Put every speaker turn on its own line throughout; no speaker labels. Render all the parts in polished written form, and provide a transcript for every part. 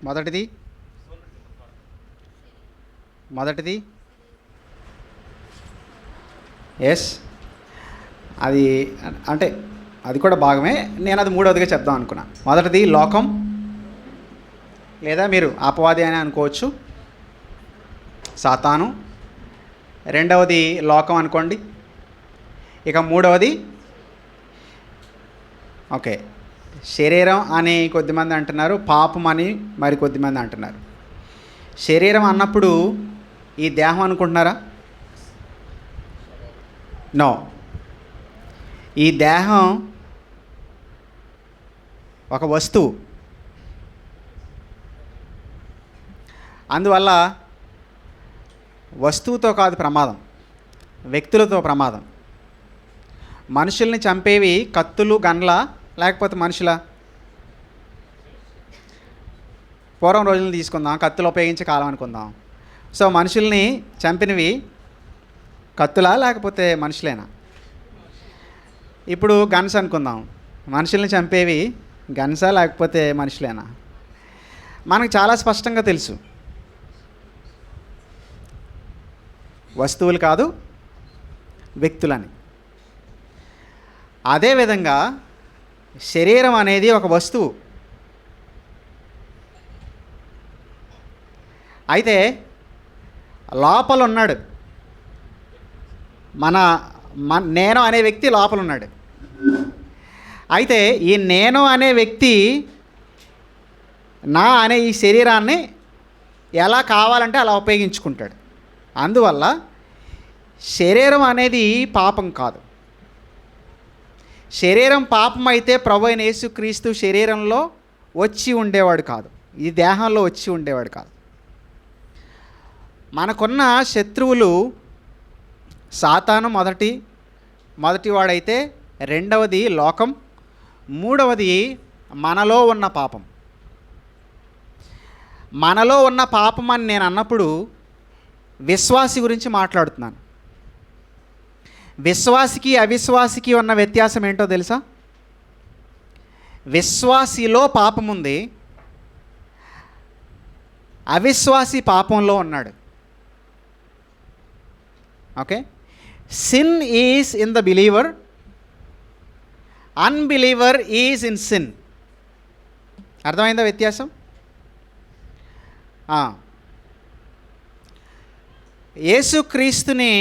మొదటిది మొదటిది ఎస్, అది అంటే అది కూడా భాగమే. నేను అది మూడవదిగా చెప్దాం అనుకున్నా. మొదటిది లోకం, లేదా మీరు అపవాది అని అనుకోవచ్చు, సాతాను. రెండవది లోకం అనుకోండి. ఇక మూడవది ఓకే శరీరం అని కొద్దిమంది అంటున్నారు, పాపం అని మరి కొద్దిమంది అంటున్నారు. శరీరం అన్నప్పుడు ఈ దేహం అనుకుంటున్నారా? నో, ఈ దేహం ఒక వస్తువు. అందువల్ల వస్తువుతో కాదు ప్రమాదం, వ్యక్తులతో ప్రమాదం. మనుషుల్ని చంపేవి కత్తులు, గన్ల, లేకపోతే మనుషుల? పూర్వం రోజులను తీసుకుందాం, కత్తులు ఉపయోగించే కాలం అనుకుందాం. సో మనుషుల్ని చంపినవి కత్తులా లేకపోతే మనుషులేనా? ఇప్పుడు గన్స్ అనుకుందాం, మనుషుల్ని చంపేవి గన్సా లేకపోతే మనుషులేనా? మనకు చాలా స్పష్టంగా తెలుసు, వస్తువులు కాదు వ్యక్తులని. అదేవిధంగా శరీరం అనేది ఒక వస్తువు. అయితే లోపల ఉన్నాడు నేను అనే వ్యక్తి లోపల ఉన్నాడు. అయితే ఈ నేను అనే వ్యక్తి నా అనే ఈ శరీరాన్ని ఎలా కావాలంటే అలా ఉపయోగించుకుంటాడు. అందువల్ల శరీరం అనేది పాపం కాదు. శరీరం పాపం అయితే ప్రభువైన యేసుక్రీస్తు శరీరంలో వచ్చి ఉండేవాడు కాదు, ఈ దేహంలో వచ్చి ఉండేవాడు కాదు. మనకున్న శత్రువులు సాతాను మొదటివాడైతే, రెండవది లోకం, మూడవది మనలో ఉన్న పాపం. మనలో ఉన్న పాపం అని నేను అన్నప్పుడు విశ్వాసి గురించి మాట్లాడుతున్నాను. విశ్వాసికి అవిశ్వాసికి ఉన్న వ్యత్యాసం ఏంటో తెలుసా? విశ్వాసిలో పాపం ఉంది, అవిశ్వాసి పాపంలో ఉన్నాడు. Okay, sin is in the believer, unbeliever is in sin. అర్థమైందా వ్యత్యాసం? యేసుక్రీస్తుని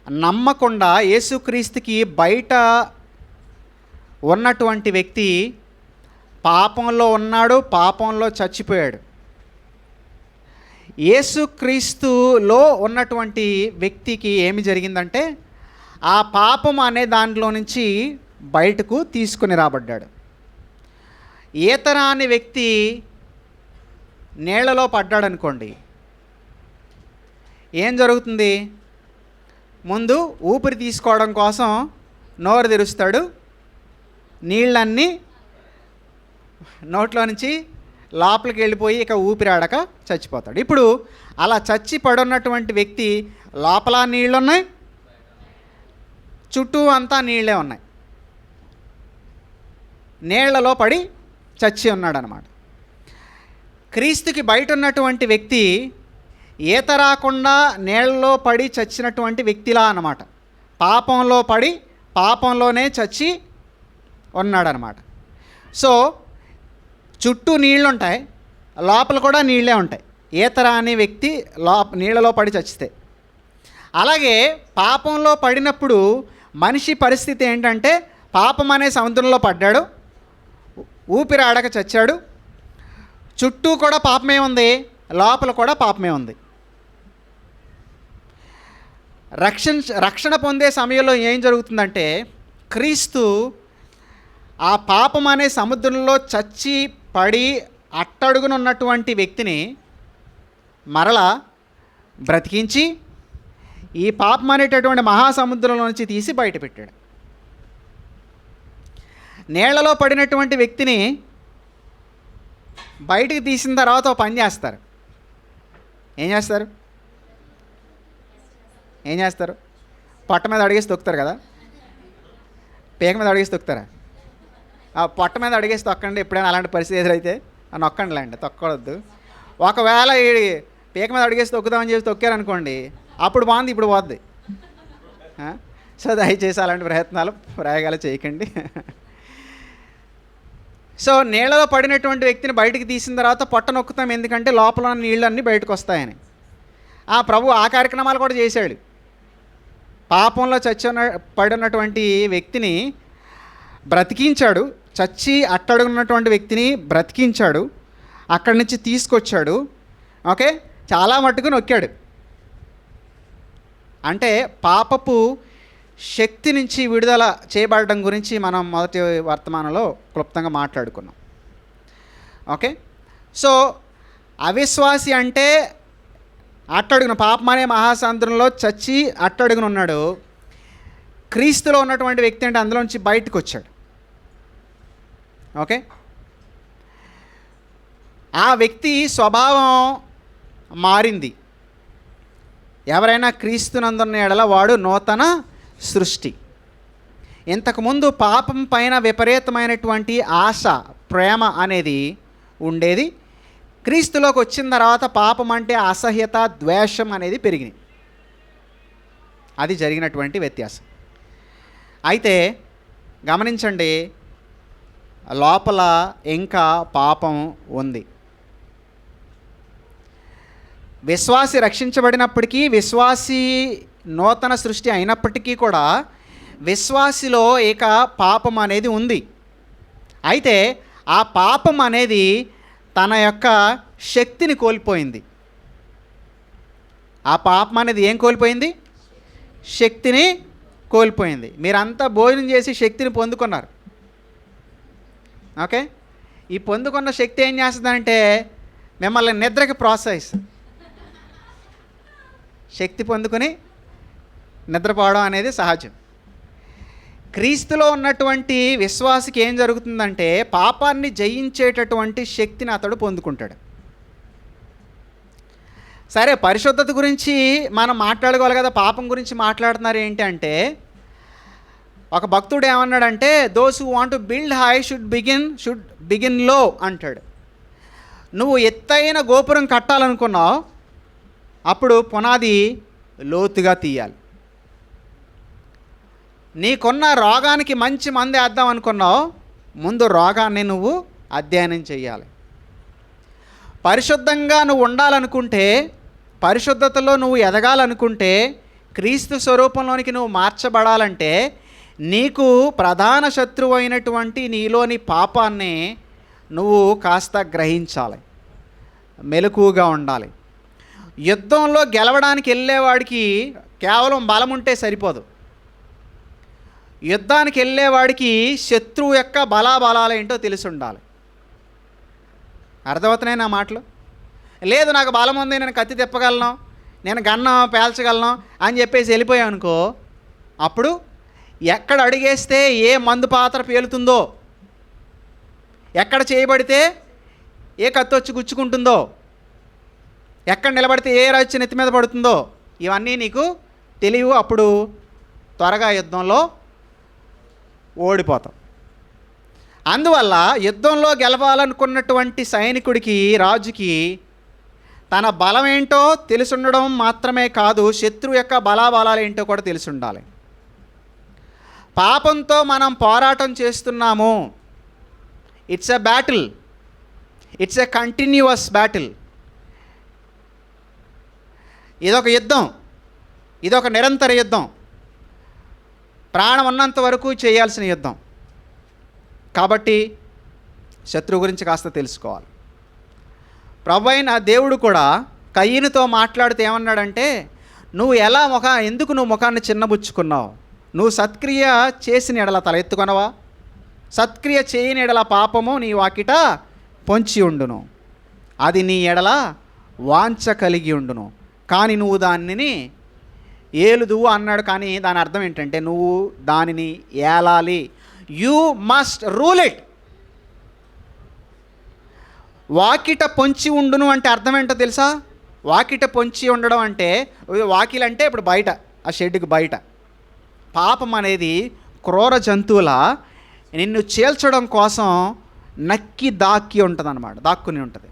నమ్మకుండా యేసుక్రీస్తుకి బయట ఉన్నటువంటి వ్యక్తి పాపంలో ఉన్నాడు, పాపంలో చచ్చిపోయాడు. యేసుక్రీస్తులో ఉన్నటువంటి వ్యక్తికి ఏమి జరిగిందంటే ఆ పాపం అనే దాంట్లో నుంచి బయటకు తీసుకుని రాబడ్డాడు. ఈతరాని వ్యక్తి నీళ్లలో పడ్డాడు అనుకోండి, ఏం జరుగుతుంది? ముందు ఊపిరి తీసుకోవడం కోసం నోరు తెరుస్తాడు, నీళ్ళన్నీ నోట్లో నుంచి లోపలికి వెళ్ళిపోయి ఇక ఊపిరి ఆడక చచ్చిపోతాడు. ఇప్పుడు అలా చచ్చి పడున్నటువంటి వ్యక్తి లోపల నీళ్ళు ఉన్నాయి, చుట్టూ అంతా నీళ్ళే ఉన్నాయి, నీళ్లలో పడి చచ్చి ఉన్నాడనమాట. క్రీస్తుకి బయట ఉన్నటువంటి వ్యక్తి ఈత రాకుండా నీళ్ళలో పడి చచ్చినటువంటి వ్యక్తిలా అన్నమాట. పాపంలో పడి పాపంలోనే చచ్చి ఉన్నాడనమాట. సో చుట్టూ నీళ్ళు ఉంటాయి, లోపల కూడా నీళ్ళే ఉంటాయి. ఈత రాని వ్యక్తి నీళ్ళలో పడి చచ్చితే. అలాగే పాపంలో పడినప్పుడు మనిషి పరిస్థితి ఏంటంటే పాపం అనే సముద్రంలో పడ్డాడు, ఊపిరి ఆడక చచ్చాడు. చుట్టూ కూడా పాపమే ఉంది, లోపల కూడా పాపమే ఉంది. రక్షణ పొందే సమయంలో ఏం జరుగుతుందంటే క్రీస్తు ఆ పాపం అనే సముద్రంలో చచ్చి పడి అట్టడుగున ఉన్నటువంటి వ్యక్తిని మరలా బ్రతికించి ఈ పాపం అనేటటువంటి మహాసముద్రంలో నుంచి తీసి బయట పెట్టాడు. నీళ్లలో పడినటువంటి వ్యక్తిని బయటికి తీసిన తర్వాత ఒక పని చేస్తారు. ఏం చేస్తారు? పొట్ట మీద అడిగేసి తొక్కుతారు కదా, పీక మీద అడిగేసి తొక్కుతారా? ఆ పొట్ట మీద అడిగేసి తొక్కండి ఎప్పుడైనా అలాంటి పరిస్థితి ఎదురైతే. నొక్కండిలేండి, తొక్కవద్దు. ఒకవేళ ఈ పీక మీద అడిగేసి తొక్కుదామని చెప్పి తొక్కారనుకోండి, అప్పుడు బాగుంది, ఇప్పుడు పోద్ది. సో దయచేసి అలాంటి ప్రయోగాలు చేయకండి. సో నీళ్ళలో పడినటువంటి వ్యక్తిని బయటికి తీసిన తర్వాత పొట్ట నొక్కుతాం, ఎందుకంటే లోపల ఉన్న నీళ్ళన్నీ బయటకు వస్తాయని. ప్రభు ఆ కార్యక్రమాలు కూడా చేశాడు. పాపంలో పడినటువంటి వ్యక్తిని బ్రతికించాడు, చచ్చి అట్టడుగున్నటువంటి వ్యక్తిని బ్రతికించాడు, అక్కడి నుంచి తీసుకొచ్చాడు. ఓకే, చాలా మట్టుకు నొక్కాడు. అంటే పాపపు శక్తి నుంచి విడుదల చేయబడడం గురించి మనం మొదటి వర్తమానంలో క్లుప్తంగా మాట్లాడుకున్నాం. ఓకే, సో అవిశ్వాసి అంటే అట్టడుగున పాపం అనే మహాసముద్రంలో చచ్చి అట్టడుగున ఉన్నాడు. క్రీస్తులో ఉన్నటువంటి వ్యక్తి అంటే అందులోంచి బయటకు వచ్చాడు. ఓకే, ఆ వ్యక్తి స్వభావం మారింది. ఎవరైనా క్రీస్తునందున్న ఎడల వాడు నూతన సృష్టి. ఇంతకుముందు పాపం పైన విపరీతమైనటువంటి ఆశ, ప్రేమ అనేది ఉండేది. క్రీస్తులోకి వచ్చిన తర్వాత పాపం అంటే అసహ్యత, ద్వేషం అనేది పెరిగింది. అది జరిగినటువంటి వ్యత్యాసం. అయితే గమనించండి, లోపల ఇంకా పాపం ఉంది. విశ్వాసి రక్షించబడినప్పటికీ, విశ్వాసి నూతన సృష్టి అయినప్పటికీ కూడా విశ్వాసిలో ఇక పాపం అనేది ఉంది. అయితే ఆ పాపం అనేది తన యొక్క శక్తిని కోల్పోయింది. ఆ పాపం అనేది ఏం కోల్పోయింది? శక్తిని కోల్పోయింది. మీరంతా భోజనం చేసి శక్తిని పొందుకున్నారు. ఓకే, ఈ పొందుకున్న శక్తి ఏం చేస్తుందంటే మిమ్మల్ని నిద్రకి ప్రోత్సహిస్తుంది. శక్తి పొందుకొని నిద్రపోవడం అనేది సహజం. క్రీస్తులో ఉన్నటువంటి విశ్వాసికి ఏం జరుగుతుందంటే పాపాన్ని జయించేటటువంటి శక్తిని అతడు పొందుకుంటాడు. సరే, పరిశుద్ధత గురించి మనం మాట్లాడుకోవాలి కదా, పాపం గురించి మాట్లాడుతున్నారు ఏంటి అంటే, ఒక భక్తుడు ఏమన్నాడంటే, those who want to build high should begin లో అంటాడు. నువ్వు ఎత్తైన గోపురం కట్టాలనుకున్నావు, అప్పుడు పునాది లోతుగా తీయాలి. నీకున్న రోగానికి మంచి మందు వేద్దాం అనుకున్నావు, ముందు రోగాన్ని నువ్వు అధ్యయనం చేయాలి. పరిశుద్ధంగా నువ్వు ఉండాలనుకుంటే, పరిశుద్ధతలో నువ్వు ఎదగాలనుకుంటే, క్రీస్తు స్వరూపంలోనికి నువ్వు మార్చబడాలంటే నీకు ప్రధాన శత్రువు అయినటువంటి నీలోని పాపాన్ని నువ్వు కాస్త గ్రహించాలి, మెలకువగా ఉండాలి. యుద్ధంలో గెలవడానికి వెళ్ళేవాడికి కేవలం బలం ఉంటే సరిపోదు. యుద్ధానికి వెళ్ళేవాడికి శత్రువు యొక్క బలాబలాలు ఏంటో తెలిసి ఉండాలి. అర్థమవుతున్నాయి నా మాటలు? లేదు నాకు బలం ఉంది, నేను కత్తి తిప్పగలను, నేను గన్నం పేల్చగలను అని చెప్పేసి వెళ్ళిపోయావు అనుకో, అప్పుడు ఎక్కడ అడిగేస్తే ఏ మందు పాత్ర పేలుతుందో, ఎక్కడ చేయబడితే ఏ కత్తి వచ్చి గుచ్చుకుంటుందో, ఎక్కడ నిలబడితే ఏ రాచి నెత్తి మీద పడుతుందో ఇవన్నీ నీకు తెలియవు. అప్పుడు త్వరగా యుద్ధంలో ఓడిపోతాం. అందువల్ల యుద్ధంలో గెలవాలనుకున్నటువంటి సైనికుడికి, రాజుకి తన బలం ఏంటో తెలిసి ఉండడం మాత్రమే కాదు, శత్రువు యొక్క బలాబలాలు ఏంటో కూడా తెలిసి ఉండాలి. పాపంతో మనం పోరాటం చేస్తున్నాము. It's a battle, it's a continuous battle. ఇదొక యుద్ధం, ఇదొక నిరంతర యుద్ధం, ప్రాణం ఉన్నంత వరకు చేయాల్సిన యుద్ధం. కాబట్టి శత్రువు గురించి కాస్త తెలుసుకోవాలి. ప్రభువైన దేవుడు కూడా కయీనుతో మాట్లాడుతూ ఏమన్నాడంటే, నువ్వు ఎందుకు నువ్వు ముఖాన్ని చిన్నబుచ్చుకున్నావు? నువ్వు సత్క్రియ చేసిన ఎడల తల ఎత్తుకొనవా? సత్క్రియ చేయని ఎడల పాపము నీ వాకిట పొంచి ఉండును, అది నీ ఎడల వాంఛ కలిగి ఉండును, కానీ నువ్వు దానిని ఏలుదువు అన్నాడు. కానీ దాని అర్థం ఏంటంటే నువ్వు దానిని ఏలాలి. You must rule it. వాకిట పొంచి ఉండును అంటే అర్థం ఏంటో తెలుసా? వాకిట పొంచి ఉండడం అంటే, వాకిలు అంటే ఇప్పుడు బయట, ఆ షెడ్కి బయట. పాపం అనేది క్రూర జంతువుల నిన్ను చీల్చడం కోసం నక్కి దాక్కి ఉంటుంది అన్నమాట, దాక్కుని ఉంటుంది.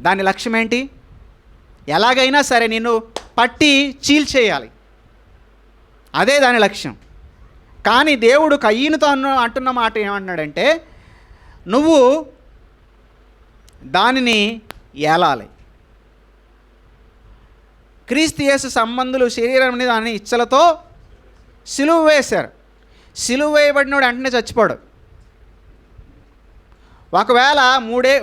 దాని లక్ష్యం ఏంటి? ఎలాగైనా సరే నిన్ను పట్టి చీల్చేయాలి, అదే దాని లక్ష్యం. కానీ దేవుడు కయ్యనుతో అంటున్న మాట ఏమంటున్నాడంటే, నువ్వు దానిని ఏలాలి. క్రీస్తు యేసు సంబంధులు శరీరం మీద దాని ఇచ్చలతో సిలువ వేశారు. సిలువ వేయబడినోడు వెంటనే చచ్చిపోడు. ఒకవేళ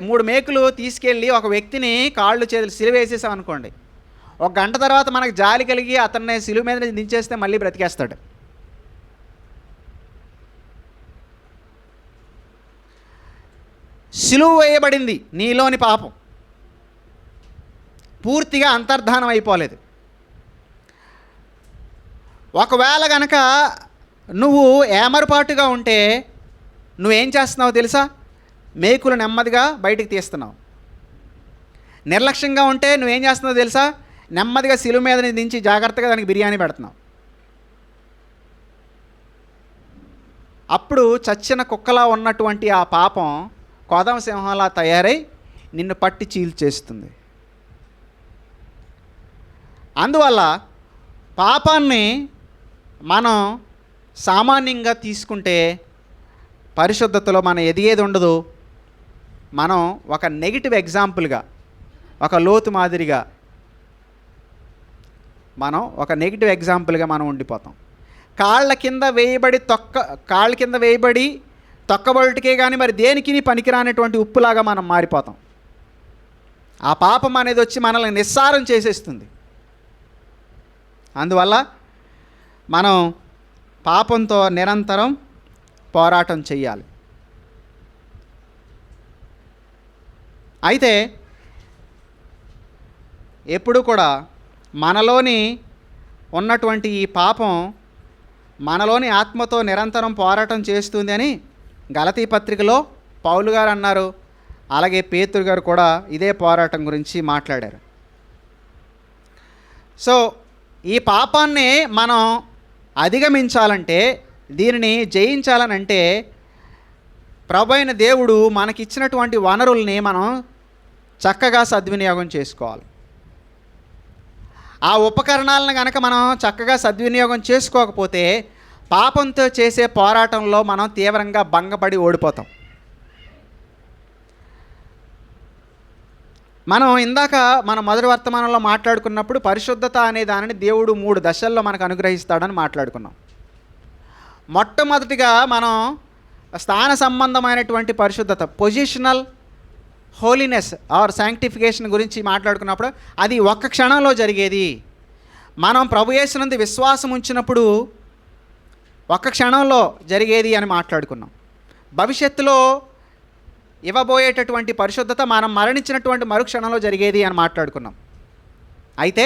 మూడు మేకులు తీసుకెళ్ళి ఒక వ్యక్తిని కాళ్ళు చేతులు సిలువ వేసేసాం అనుకోండి, ఒక గంట తర్వాత మనకు జాలి కలిగి అతన్ని సిలువ మీద దించేస్తే మళ్ళీ బ్రతికేస్తాడు. సిలువ వేయబడింది, నీలోని పాపం పూర్తిగా అంతర్ధానం అయిపోలేదు. ఒకవేళ గనక నువ్వు ఏమరపాటుగా ఉంటే నువ్వేం చేస్తున్నావు తెలుసా? మేకులు నెమ్మదిగా బయటికి తీస్తున్నావు. నిర్లక్ష్యంగా ఉంటే నువ్వేం చేస్తున్నావు తెలుసా? నెమ్మదిగా సిలువ మీద దించి జాగ్రత్తగా దానికి బిర్యానీ పెడుతున్నావు. అప్పుడు చచ్చిన కుక్కలా ఉన్నటువంటి ఆ పాపం కోదమ సింహంలా తయారై నిన్ను పట్టి చీల్చేస్తుంది. అందువల్ల పాపాన్ని మనం సామాన్యంగా తీసుకుంటే పరిశుద్ధతలో మనం ఎదిగేది ఉండదు. మనం ఒక నెగిటివ్ ఎగ్జాంపుల్గా, ఒక లోతు మాదిరిగా మనం ఉండిపోతాం. కాళ్ళ కింద వేయబడి తొక్కబడుటకే కానీ మరి దేనికి పనికిరానటువంటి ఉప్పులాగా మనం మారిపోతాం. ఆ పాపం అనేది వచ్చి మనల్ని నిస్సారం చేసేస్తుంది. అందువల్ల మనం పాపంతో నిరంతరం పోరాటం చెయ్యాలి. అయితే ఎప్పుడు కూడా మనలోని ఉన్నటువంటి ఈ పాపం మనలోని ఆత్మతో నిరంతరం పోరాటం చేస్తుంది అని గలతీ పత్రికలో పౌలు గారు అన్నారు. అలాగే పేతురు గారు కూడా ఇదే పోరాటం గురించి మాట్లాడారు. సో ఈ పాపాన్ని మనం అధిగమించాలంటే, దీనిని జయించాలనంటే ప్రభు అయిన దేవుడు మనకిచ్చినటువంటి వనరుల్ని మనం చక్కగా సద్వినియోగం చేసుకోవాలి. ఆ ఉపకరణాలను కనుక మనం చక్కగా సద్వినియోగం చేసుకోకపోతే పాపంతో చేసే పోరాటంలో మనం తీవ్రంగా భంగపడి ఓడిపోతాం. మనం ఇందాక మన మొదటి వర్తమానంలో మాట్లాడుకున్నప్పుడు పరిశుద్ధత అనే దానిని దేవుడు 3 దశల్లో మనకు అనుగ్రహిస్తాడని మాట్లాడుకున్నాం. మొట్టమొదటిగా మనం స్థాన సంబంధమైనటువంటి పరిశుద్ధత, పొజిషనల్ హోలీనెస్ ఆర్ శాంక్టిఫికేషన్ గురించి మాట్లాడుకున్నప్పుడు అది ఒక్క క్షణంలో జరిగేది. మనం ప్రభు యేసునందు విశ్వాసం ఉంచినప్పుడు ఒక్క క్షణంలో జరిగేది అని మాట్లాడుకున్నాం. భవిష్యత్తులో ఇవ్వబోయేటటువంటి పరిశుద్ధత మనం మరణించినటువంటి మరుక్షణంలో జరిగేది అని మాట్లాడుకున్నాం. అయితే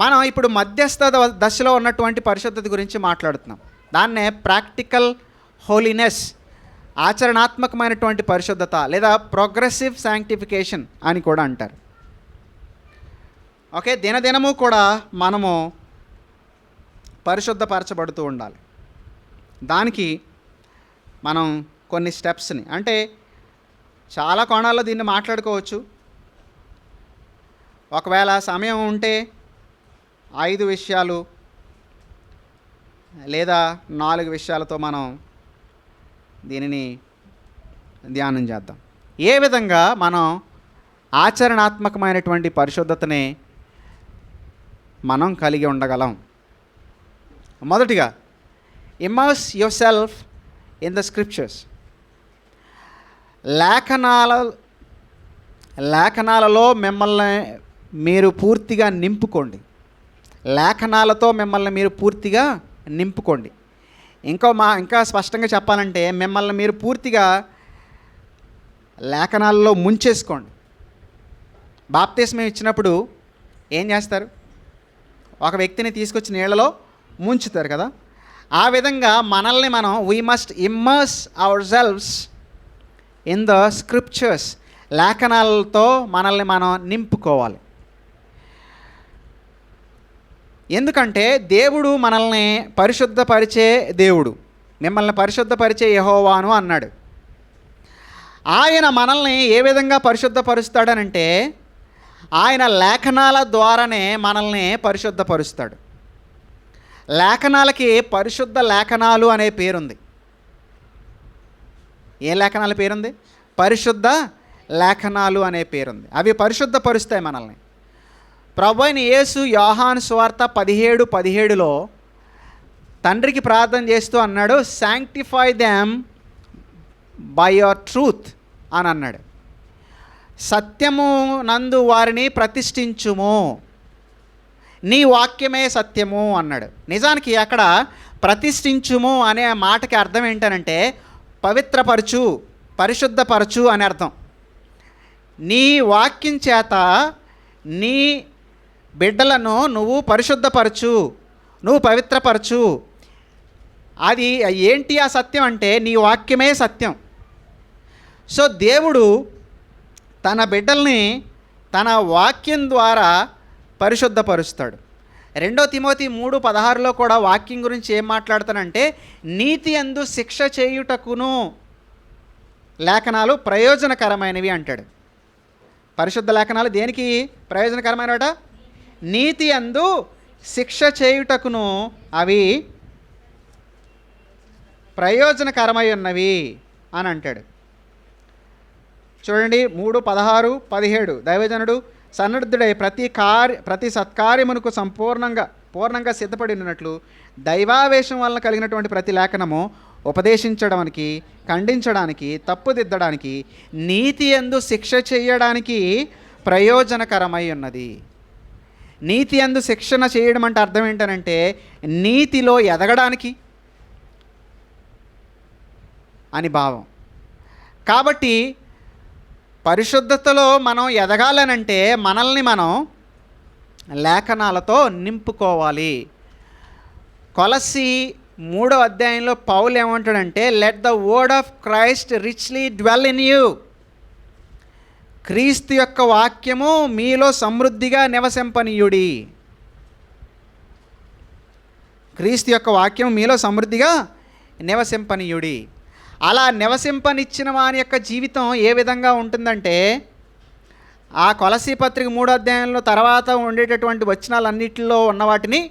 మనం ఇప్పుడు మధ్యస్థ దశలో ఉన్నటువంటి పరిశుద్ధత గురించి మాట్లాడుతున్నాం. దాన్నే ప్రాక్టికల్ హోలీనెస్, ఆచరణాత్మకమైనటువంటి పరిశుద్ధత లేదా ప్రోగ్రెసివ్ శాంక్టిఫికేషన్ అని కూడా అంటారు. ఓకే, దినదినము కూడా మనము పరిశుద్ధపరచబడుతూ ఉండాలి. దానికి మనం కొన్ని స్టెప్స్ని, అంటే చాలా కోణాల్లో దీన్ని మాట్లాడుకోవచ్చు. ఒకవేళ సమయం ఉంటే 5 విషయాలు లేదా 4 విషయాలతో మనం దీనిని ధ్యానం చేద్దాం. ఏ విధంగా మనం ఆచరణాత్మకమైనటువంటి పరిశుద్ధతని మనం కలిగి ఉండగలం? మొదటిగా, immerse yourself in the scriptures. లేఖనాలలో మిమ్మల్ని మీరు పూర్తిగా నింపుకోండి. లేఖనాలతో మిమ్మల్ని మీరు పూర్తిగా నింపుకోండి. ఇంకా స్పష్టంగా చెప్పాలంటే మిమ్మల్ని మీరు పూర్తిగా లేఖనాల్లో ముంచేసుకోండి. బాప్తిస్మం ఇచ్చినప్పుడు ఏం చేస్తారు? ఒక వ్యక్తిని తీసుకొచ్చి నీళ్ళలో ముంచుతారు కదా. ఆ విధంగా మనల్ని మనం we must immerse ourselves in the scriptures. లేఖనాలతో మనల్ని మనం నింపుకోవాలి. ఎందుకంటే దేవుడు మనల్ని పరిశుద్ధపరిచే దేవుడు. మిమ్మల్ని పరిశుద్ధపరిచే యెహోవాను అన్నాడు. ఆయన మనల్ని ఏ విధంగా పరిశుద్ధపరుస్తాడనంటే ఆయన లేఖనాల ద్వారానే మనల్ని పరిశుద్ధపరుస్తాడు. లేఖనాలకి పరిశుద్ధ లేఖనాలు అనే పేరుంది. ఏ లేఖనాల పేరుంది? పరిశుద్ధ లేఖనాలు అనే పేరుంది. అవి పరిశుద్ధపరుస్తాయి మనల్ని. ప్రభువైన యేసు యోహాను సువార్త 17:17లో తండ్రికి ప్రార్థన చేస్తూ అన్నాడు, sanctify them by your truth అని అన్నాడు. సత్యము నందు వారిని ప్రతిష్ఠించుము, నీ వాక్యమే సత్యము అన్నాడు. నిజానికి అక్కడ ప్రతిష్ఠించుము అనే మాటకి అర్థం ఏంటనంటే పవిత్రపరచు, పరిశుద్ధపరచు అని అర్థం. నీ వాక్యం చేత నీ బిడ్డలను నువ్వు పరిశుద్ధపరచు, నువ్వు పవిత్రపరచు. అది ఏంటి ఆ సత్యం అంటే నీ వాక్యమే సత్యం. సో దేవుడు తన బిడ్డల్ని తన వాక్యం ద్వారా పరిశుద్ధపరుస్తాడు. 2 తిమోతి 3:16లో కూడా వాక్యం గురించి ఏం మాట్లాడతానంటే నీతి యందు శిక్ష చేయుటకును లేఖనాలు ప్రయోజనకరమైనవి అంటాడు. పరిశుద్ధ లేఖనాలు దేనికి ప్రయోజనకరమైనట? నీతి యందు శిక్ష చేయుటకును అవి ప్రయోజనకరమై ఉన్నవి అని అంటాడు. చూడండి 3:16-17 దైవజనుడు సన్నద్ధుడై ప్రతి సత్కార్యమునకు పూర్ణంగా సిద్ధపడి ఉన్నట్లు దైవావేశం వలన కలిగినటువంటి ప్రతి లేఖనము ఉపదేశించడానికి, ఖండించడానికి, తప్పుదిద్దడానికి, నీతి యందు శిక్ష చేయడానికి ప్రయోజనకరమై ఉన్నది. నీతి యందు శిక్షణ చేయడం అంటే అర్థం ఏంటనంటే నీతిలో ఎదగడానికి అని భావం. కాబట్టి పరిశుద్ధతలో మనం ఎదగాలనంటే మనల్ని మనం లేఖనాలతో నింపుకోవాలి. కొలస్సీ 3వ అధ్యాయంలో పౌలు ఏమంటాడంటే let the word of Christ richly dwell in you. క్రీస్తు యొక్క వాక్యము మీలో సమృద్ధిగా నివసింపనీయుడి. క్రీస్తు యొక్క వాక్యం మీలో సమృద్ధిగా నివసింపనీయుడి. అలా నివసింపనిచ్చిన వాని యొక్క జీవితం ఏ విధంగా ఉంటుందంటే ఆ కొలసీ పత్రిక 3వ అధ్యాయంలో తర్వాత ఉండేటటువంటి వచనాలన్నిటిలో ఉన్న వాటిని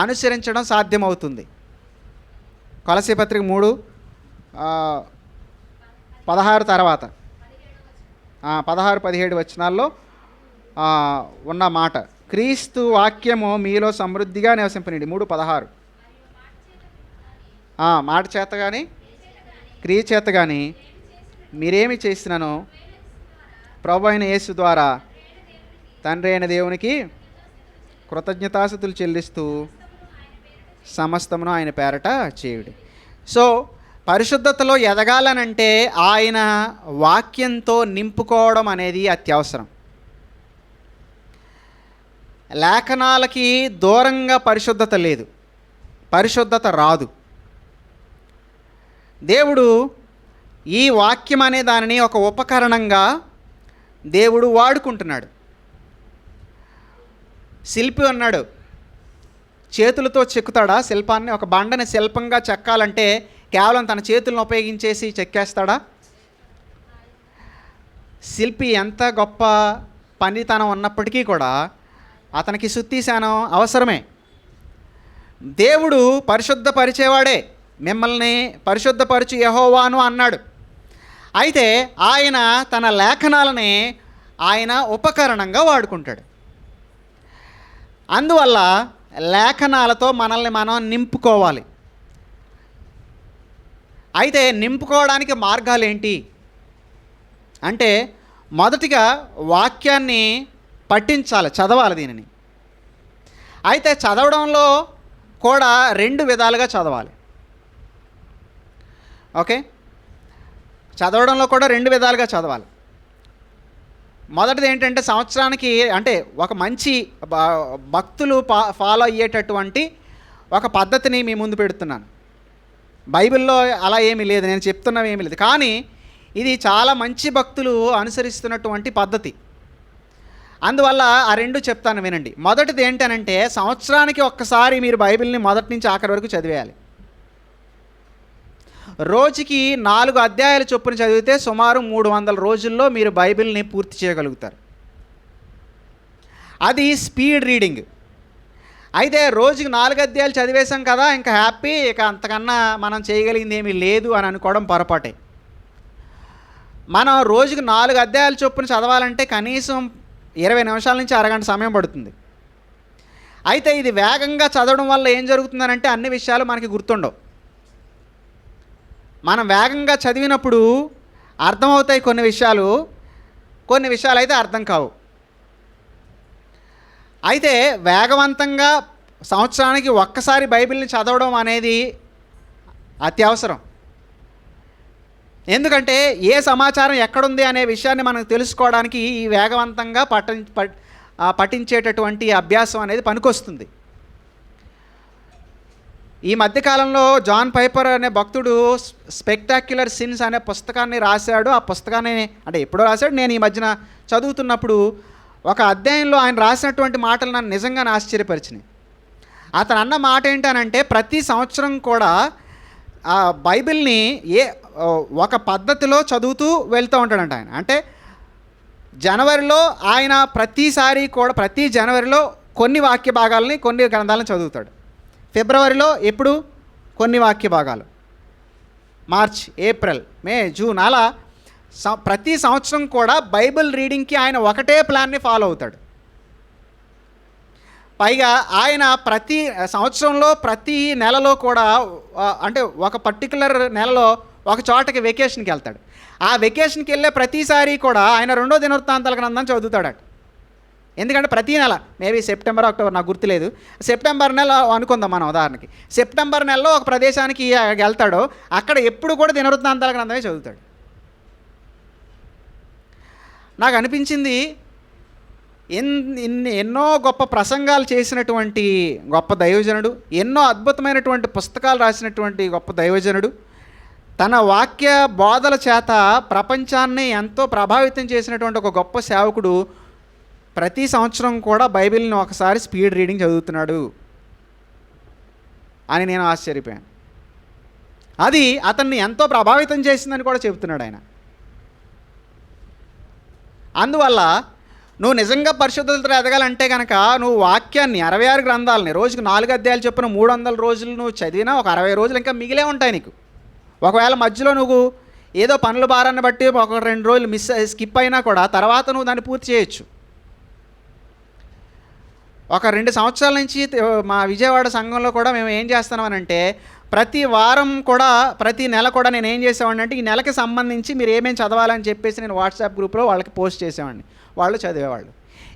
అనుసరించడం సాధ్యమవుతుంది. కొలసీ పత్రిక 3:16 తర్వాత 16-17 వచనాల్లో ఉన్న మాట క్రీస్తు వాక్యము మీలో సమృద్ధిగా నివసింపనీయుడి. 3:16 మాట చేత కానీ క్రియ చేత కానీ మీరేమి చేసినానో ప్రభు అయిన యేసు ద్వారా తండ్రి అయిన దేవునికి కృతజ్ఞతాస్తుతులు చెల్లిస్తూ సమస్తమును ఆయన పేరట చేయుడి. సో పరిశుద్ధతలో ఎదగాలనంటే ఆయన వాక్యంతో నింపుకోవడం అనేది అత్యవసరం. లేఖనాలకి దూరంగా పరిశుద్ధత లేదు, పరిశుద్ధత రాదు. దేవుడు ఈ వాక్యం అనే దానిని ఒక ఉపకరణంగా దేవుడు వాడుకుంటున్నాడు. శిల్పి అన్నాడు, చేతులతో చెక్కుతాడా శిల్పాన్ని? ఒక బండని శిల్పంగా చెక్కాలంటే కేవలం తన చేతులను ఉపయోగించేసి చెక్కేస్తాడా? శిల్పి ఎంత గొప్ప పనితనం ఉన్నప్పటికీ కూడా అతనికి శుద్ధిశానం అవసరమే. దేవుడు పరిశుద్ధపరిచేవాడే. మిమ్మల్ని పరిశుద్ధపరచు యెహోవాను అన్నాడు. అయితే ఆయన తన లేఖనాలని ఆయన ఉపకరణంగా వాడుకుంటాడు. అందువల్ల లేఖనాలతో మనల్ని మనం నింపుకోవాలి. అయితే నింపుకోవడానికి మార్గాలు ఏంటి అంటే మొదటిగా వాక్యాన్ని పఠించాలి, చదవాలి దీనిని. అయితే చదవడంలో కూడా 2 విధాలుగా చదవాలి. ఓకే, చదవడంలో కూడా 2 విధాలుగా చదవాలి. మొదటిది ఏంటంటే సంవత్సరానికి అంటే ఒక మంచి భక్తులు ఫాలో అయ్యేటటువంటి ఒక పద్ధతిని మీ ముందు పెడుతున్నాను. బైబిల్లో అలా ఏమీ లేదు, నేను చెప్తున్నవి ఏమీ లేదు, కానీ ఇది చాలా మంచి భక్తులు అనుసరిస్తున్నటువంటి పద్ధతి. అందువల్ల ఆ 2 చెప్తాను వినండి. మొదటిది ఏంటనంటే సంవత్సరానికి ఒక్కసారి మీరు బైబిల్ని మొదటి నుంచి ఆఖరి వరకు చదివేయాలి. రోజుకి 4 అధ్యాయాలు చొప్పున చదివితే సుమారు 300 రోజుల్లో మీరు బైబిల్ని పూర్తి చేయగలుగుతారు. అది స్పీడ్ రీడింగ్. అయితే రోజుకి 4 అధ్యాయాలు చదివేశాం కదా, ఇంకా హ్యాపీ, ఇక అంతకన్నా మనం చేయగలిగింది ఏమీ లేదు అని అనుకోవడం పొరపాటే. మనం రోజుకి 4 అధ్యాయాలు చొప్పున చదవాలంటే కనీసం 20 నిమిషాల నుంచి అరగంట సమయం పడుతుంది. అయితే ఇది వేగంగా చదవడం వల్ల ఏం జరుగుతుందనంటే అన్ని విషయాలు మనకి గుర్తుండవు. మనం వేగంగా చదివినప్పుడు అర్థమవుతాయి కొన్ని విషయాలు అయితే అర్థం కావు. అయితే వేగవంతంగా సంవత్సరానికి ఒక్కసారి బైబిల్ని చదవడం అనేది అత్యవసరం. ఎందుకంటే ఏ సమాచారం ఎక్కడుంది అనే విషయాన్ని మనం తెలుసుకోవడానికి ఈ వేగవంతంగా పఠించేటటువంటి అభ్యాసం అనేది పనికొస్తుంది. ఈ మధ్యకాలంలో జాన్ పైపర్ అనే భక్తుడు స్పెక్టాక్యులర్ సిన్స్ అనే పుస్తకాన్ని రాశాడు. ఆ పుస్తకాన్ని అంటే ఎప్పుడో రాశాడు, నేను ఈ మధ్యన చదువుతున్నప్పుడు ఒక అధ్యాయంలో ఆయన రాసినటువంటి మాటలు నన్ను నిజంగా ఆశ్చర్యపరిచినాయి. అతను అన్న మాట ఏంటనంటే ప్రతి సంవత్సరం కూడా ఆ బైబిల్ని ఒక పద్ధతిలో చదువుతూ వెళ్తూ ఉంటాడంట ఆయన. అంటే జనవరిలో ఆయన ప్రతి జనవరిలో కొన్ని వాక్య భాగాలని, కొన్ని గ్రంథాలను చదువుతాడు. ఫిబ్రవరిలో ఎప్పుడు కొన్ని వాక్య భాగాలు, మార్చ్, ఏప్రిల్, మే, జూన్, అలా ప్రతి సంవత్సరం కూడా బైబిల్ రీడింగ్కి ఆయన ఒకటే ప్లాన్ని ఫాలో అవుతాడు. పైగా ఆయన ప్రతి సంవత్సరంలో ప్రతి నెలలో కూడా అంటే ఒక పర్టికులర్ నెలలో ఒక చోటకి వెకేషన్కి వెళ్తాడు. ఆ వెకేషన్కి వెళ్ళే ప్రతిసారి కూడా ఆయన 2వ దినవృత్తాంతాల గ్రంథం చదువుతాడట. ఎందుకంటే ప్రతి నెల, మేబీ సెప్టెంబర్, అక్టోబర్, నాకు గుర్తులేదు, సెప్టెంబర్ నెల అనుకుందాం మనం ఉదాహరణకి. సెప్టెంబర్ నెలలో ఒక ప్రదేశానికి వెళ్తాడో అక్కడ ఎప్పుడు కూడా దినవృత్తాంతాల గ్రంథమే చదువుతాడు. నాకు అనిపించింది ఎన్నో గొప్ప ప్రసంగాలు చేసినటువంటి గొప్ప దైవజనుడు, ఎన్నో అద్భుతమైనటువంటి పుస్తకాలు రాసినటువంటి గొప్ప దైవజనుడు, తన వాక్య బోధల చేత ప్రపంచాన్ని ఎంతో ప్రభావితం చేసినటువంటి ఒక గొప్ప సేవకుడు ప్రతి సంవత్సరం కూడా బైబిల్ని ఒకసారి స్పీడ్ రీడింగ్ చదువుతున్నాడు అని నేను ఆశ్చర్యపోయాను. అది అతన్ని ఎంతో ప్రభావితం చేసిందని కూడా చెబుతున్నాడు ఆయన. అందువల్ల నువ్వు నిజంగా పరిశుద్ధతలో ఎదగాలంటే కనుక నువ్వు వాక్యాన్ని 66 గ్రంథాలని రోజుకు 4 అధ్యాయాలు చొప్పున 300 రోజులు నువ్వు చదివినా ఒక 60 రోజులు ఇంకా మిగిలే ఉంటాయి నీకు. ఒకవేళ మధ్యలో నువ్వు ఏదో పనుల భారాన్ని బట్టి ఒక 2 రోజులు స్కిప్ అయినా కూడా తర్వాత నువ్వు దాన్ని పూర్తి చేయొచ్చు. ఒక 2 సంవత్సరాల నుంచి మా విజయవాడ సంఘంలో కూడా మేము ఏం చేస్తున్నామనంటే ప్రతి వారం కూడా ప్రతి నెల కూడా నేను ఏం చేసేవాడిని అంటే ఈ నెలకి సంబంధించి మీరు ఏమేమి చదవాలని చెప్పేసి నేను వాట్సాప్ గ్రూప్లో వాళ్ళకి పోస్ట్ చేసేవాడిని, వాళ్ళు చదివేవాళ్ళు.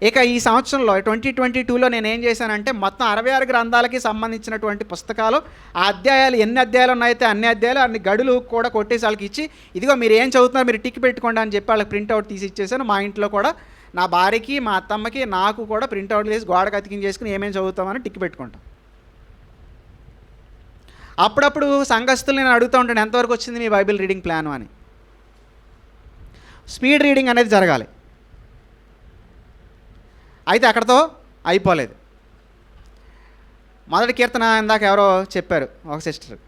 ఇక ఈ సంవత్సరంలో 2022లో నేను ఏం చేశానంటే మొత్తం 66 గ్రంథాలకి సంబంధించినటువంటి పుస్తకాలు, ఆ అధ్యాయాలు ఎన్ని అధ్యాయాలు ఉన్నాయితే అన్ని అధ్యాయాలు అన్ని గడులు కూడా కొట్టేసి వాళ్ళకి ఇచ్చి, ఇదిగో మీరు ఏం చదువుతున్నారు మీరు టిక్ పెట్టుకోండి అని చెప్పి వాళ్ళకి ప్రింట్అవుట్ తీసి ఇచ్చేసాను. మా ఇంట్లో కూడా నా భార్యకి, మా అత్తమ్మకి, నాకు కూడా ప్రింట్అవుట్లు వేసి గోడకు అతికించేసుకుని ఏమేమి చదువుతామని టిక్ పెట్టుకుంటాం. అప్పుడప్పుడు సంఘస్థులు నేను అడుగుతూ ఉంటాను, ఎంతవరకు వచ్చింది మీ బైబిల్ రీడింగ్ ప్లాను అని. స్పీడ్ రీడింగ్ అనేది జరగాలి. అయితే అక్కడతో అయిపోలేదు. మొదటి కీర్తన ఇందాక ఎవరో చెప్పారు, ఒక సిస్టర్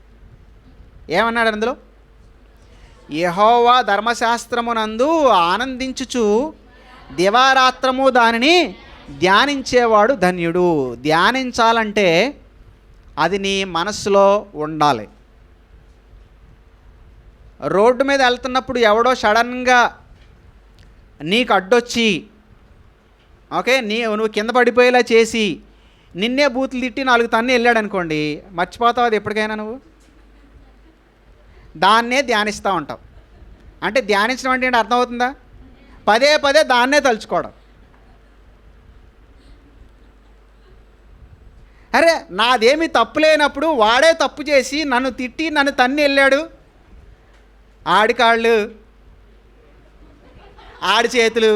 ఏమన్నాడు అందులో, యెహోవా ధర్మశాస్త్రమునందు ఆనందించుచు దివారాత్రము దానిని ధ్యానించేవాడు ధన్యుడు. ధ్యానించాలంటే అది నీ మనస్సులో ఉండాలి. రోడ్డు మీద వెళ్తున్నప్పుడు ఎవడో సడన్గా నీకు అడ్డొచ్చి నువ్వు కింద పడిపోయేలా చేసి నిన్నే బూతులు తిట్టి 4 తన్ని వెళ్ళాడు అనుకోండి, మర్చిపోతావు అది ఎప్పటికైనా. నువ్వు దాన్నే ధ్యానిస్తూ ఉంటావు. అంటే ధ్యానించడం అంటే ఏంటి అర్థమవుతుందా? పదే పదే దాన్నే తలుచుకోవడం. అరే నాదేమీ తప్పు లేనప్పుడు వాడే తప్పు చేసి నన్ను తిట్టి నన్ను తన్ని వెళ్ళాడు, ఆడి కాళ్ళు ఆడి చేతులు,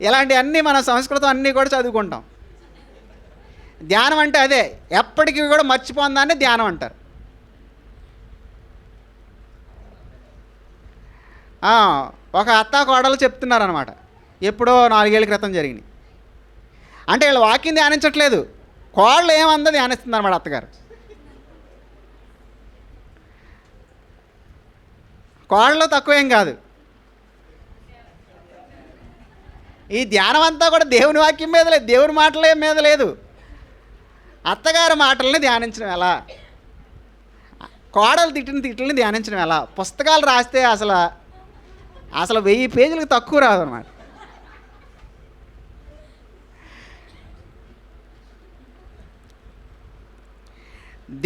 ఇలాంటివన్నీ మన సంస్కృతం అన్నీ కూడా చదువుకుంటాం. ధ్యానం అంటే అదే, ఎప్పటికీ కూడా మర్చిపోందాన్ని ధ్యానం అంటారు. ఒక అత్త కోడలు చెప్తున్నారనమాట, ఎప్పుడో 4 ఏళ్ళ క్రితం జరిగింది. అంటే వీళ్ళు వాక్యం ధ్యానించట్లేదు, కోళ్ళు ఏమందో ధ్యానిస్తుంది అన్నమాట అత్తగారు. కోళ్ళలో తక్కువేం కాదు. ఈ ధ్యానం అంతా కూడా దేవుని వాక్యం మీద లేదు, దేవుని మాటల మీద లేదు. అత్తగారి మాటల్ని ధ్యానించడం ఎలా, కోడలు తిట్లని ధ్యానించడం ఎలా? పుస్తకాలు రాస్తే అసలు 1000 పేజీలకు తక్కువ రాదు అన్నమాట.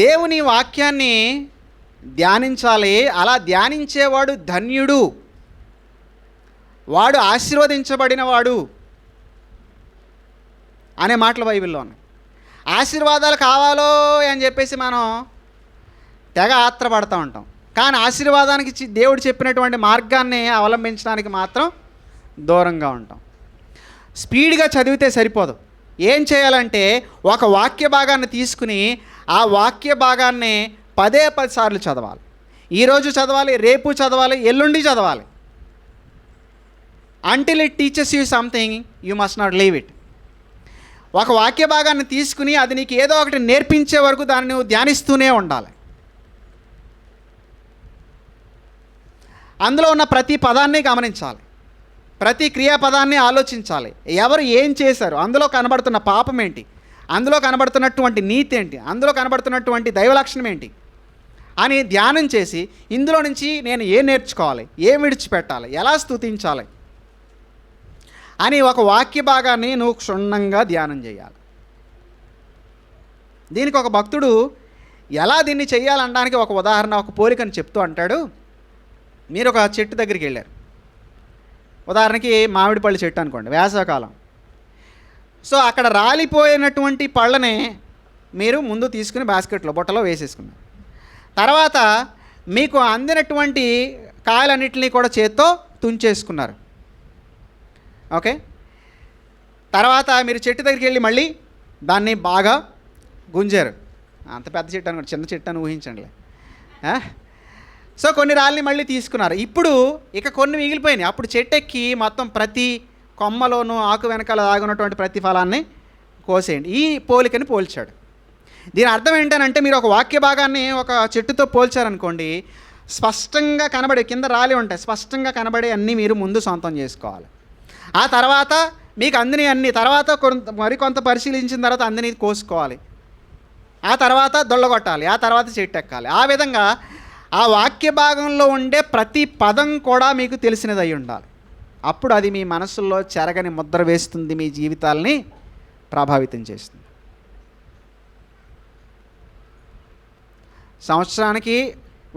దేవుని వాక్యాన్ని ధ్యానించాలి. అలా ధ్యానించేవాడు ధన్యుడు, వాడు ఆశీర్వదించబడినవాడు అనే మాటలు బైబిల్లో ఉన్నాయి. ఆశీర్వాదాలు కావాలో అని చెప్పేసి మనం తెగ ఆత్రపడుతూ ఉంటాం, కానీ ఆశీర్వాదానికి దేవుడు చెప్పినటువంటి మార్గాన్ని అవలంబించడానికి మాత్రం దూరంగా ఉంటాం. స్పీడ్గా చదివితే సరిపోదు. ఏం చేయాలంటే ఒక వాక్య భాగాన్ని తీసుకుని ఆ వాక్య భాగాన్ని 10 సార్లు చదవాలి. ఈరోజు చదవాలి, రేపు చదవాలి, ఎల్లుండి చదవాలి. Until it teachers you something you must not leave it. ఒక వాక్య భాగాన్ని తీసుకుని అది నీకు ఏదో ఒకటి నేర్పించే వరకు దాన్ని నువ్వు ధ్యానిస్తూనే ఉండాలి. అందులో ఉన్న ప్రతి పదాన్ని గమనించాలి, ప్రతి క్రియాపదాన్ని ఆలోచించాలి. ఎవరు ఏం చేశారు, అందులో కనబడుతున్న పాపం ఏంటి, అందులో కనబడుతున్నటువంటి నీతి ఏంటి, అందులో కనబడుతున్నటువంటి దైవ లక్షణం ఏంటి అని ధ్యానం చేసి ఇందులో నుంచి నేను ఏం నేర్చుకోవాలి, ఏం విడిచిపెట్టాలి, ఎలా స్తుతించాలి అని ఒక వాక్య భాగాన్ని నువ్వు క్షుణ్ణంగా ధ్యానం చేయాలి. దీనికి ఒక భక్తుడు ఎలా దీన్ని చేయాలనడానికి ఒక ఉదాహరణ, ఒక పోలికను చెప్తూ అంటాడు. మీరు ఒక చెట్టు దగ్గరికి వెళ్ళారు, ఉదాహరణకి మామిడి పళ్ళు చెట్టు అనుకోండి, వేసవకాలం. సో అక్కడ రాలిపోయినటువంటి పళ్ళని మీరు ముందు తీసుకుని బాస్కెట్లో బుట్టలో వేసేసుకున్నారు. తర్వాత మీకు అందినటువంటి కాయలన్నింటినీ కూడా చేత్తో తుంచేసుకున్నారు. ఓకే, తర్వాత మీరు చెట్టు దగ్గరికి వెళ్ళి మళ్ళీ దాన్ని బాగా గుంజారు. అంత పెద్ద చెట్టు అనుకోండి, చిన్న చెట్టు అని ఊహించండి. సో కొన్ని రాళ్ళని మళ్ళీ తీసుకున్నారు. ఇప్పుడు ఇక కొన్ని మిగిలిపోయినాయి. అప్పుడు చెట్టు ఎక్కి మొత్తం ప్రతి కొమ్మలోనూ ఆకు వెనకాల ఆగున్నటువంటి ప్రతి ఫలాన్ని కోసేయండి. ఈ పోలికని పోల్చాడు. దీని అర్థం ఏంటనంటే మీరు ఒక వాక్య భాగాన్ని ఒక చెట్టుతో పోల్చారనుకోండి, స్పష్టంగా కనబడే కింద రాలి ఉంటాయి, స్పష్టంగా కనబడే అన్నీ మీరు ముందు సొంతం చేసుకోవాలి. ఆ తర్వాత మీకు అందిని అన్ని తర్వాత మరికొంత పరిశీలించిన తర్వాత అందిని కోసుకోవాలి. ఆ తర్వాత దొల్లగొట్టాలి, ఆ తర్వాత చెట్టు ఎక్కాలి. ఆ విధంగా ఆ వాక్య భాగంలో ఉండే ప్రతి పదం కూడా మీకు తెలిసినది అయి ఉండాలి. అప్పుడు అది మీ మనసుల్లో చెరగని ముద్ర వేస్తుంది, మీ జీవితాల్ని ప్రభావితం చేస్తుంది. సంవత్సరానికి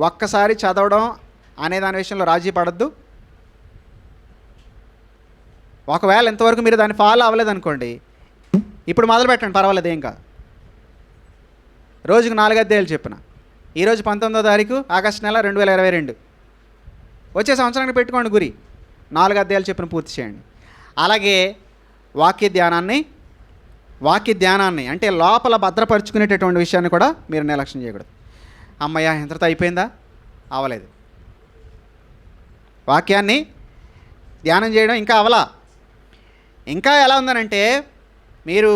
ఒక్కసారి చదవడం అనే దాని విషయంలో రాజీ పడద్దు. ఒకవేళ ఇంతవరకు మీరు దాన్ని ఫాలో అవ్వలేదనుకోండి, ఇప్పుడు మొదలు పెట్టండి, పర్వాలేదు, ఏం కాదు. రోజుకు 4 అధ్యాయాలు చెప్పిన. ఈరోజు 19వ తారీఖు ఆగస్టు నెల 2022. వచ్చే సంవత్సరానికి పెట్టుకోండి గురి, 4 అధ్యాయాలు చెప్పిన పూర్తి చేయండి. అలాగే వాక్య ధ్యానాన్ని అంటే లోపల భద్రపరుచుకునేటటువంటి విషయాన్ని కూడా మీరు నిర్లక్ష్యం చేయకూడదు. అమ్మయ్య ఇంతతో అయిపోయిందా? అవ్వలేదు. వాక్యాన్ని ధ్యానం చేయడం ఇంకా అవలా. ఇంకా ఎలా ఉందనంటే మీరు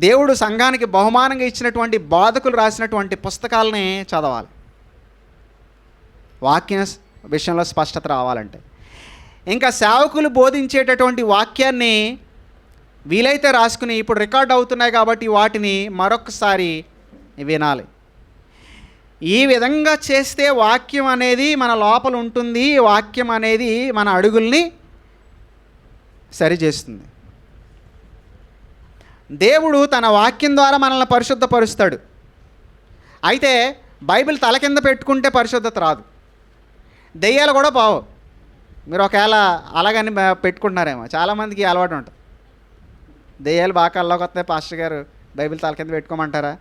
దేవుడు సంఘానికి బహుమానంగా ఇచ్చినటువంటి బోధకులు రాసినటువంటి పుస్తకాలని చదవాలి. వాక్య విషయంలో స్పష్టత రావాలంటే ఇంకా సేవకులు బోధించేటటువంటి వాక్యాన్ని వీలైతే రాసుకుని, ఇప్పుడు రికార్డ్ అవుతున్నాయి కాబట్టి వాటిని మరొకసారి వినాలి. ఈ విధంగా చేస్తే వాక్యం అనేది మన లోపల ఉంటుంది. వాక్యం అనేది మన అడుగుల్ని సరిచేస్తుంది. దేవుడు తన వాక్యం ద్వారా మనల్ని పరిశుద్ధపరుస్తాడు. అయితే బైబిల్ తల కింద పెట్టుకుంటే పరిశుద్ధత రాదు. దెయ్యాలు కూడా పోవు. మీరు ఒకవేళ అలాగని పెట్టుకుంటున్నారేమో, చాలామందికి అలవాటు ఉంటుంది. దెయ్యాలు బాగా కల్లోకి వస్తాయి, పాస్టర్ గారు బైబిల్ తల కింద పెట్టుకోమంటారా?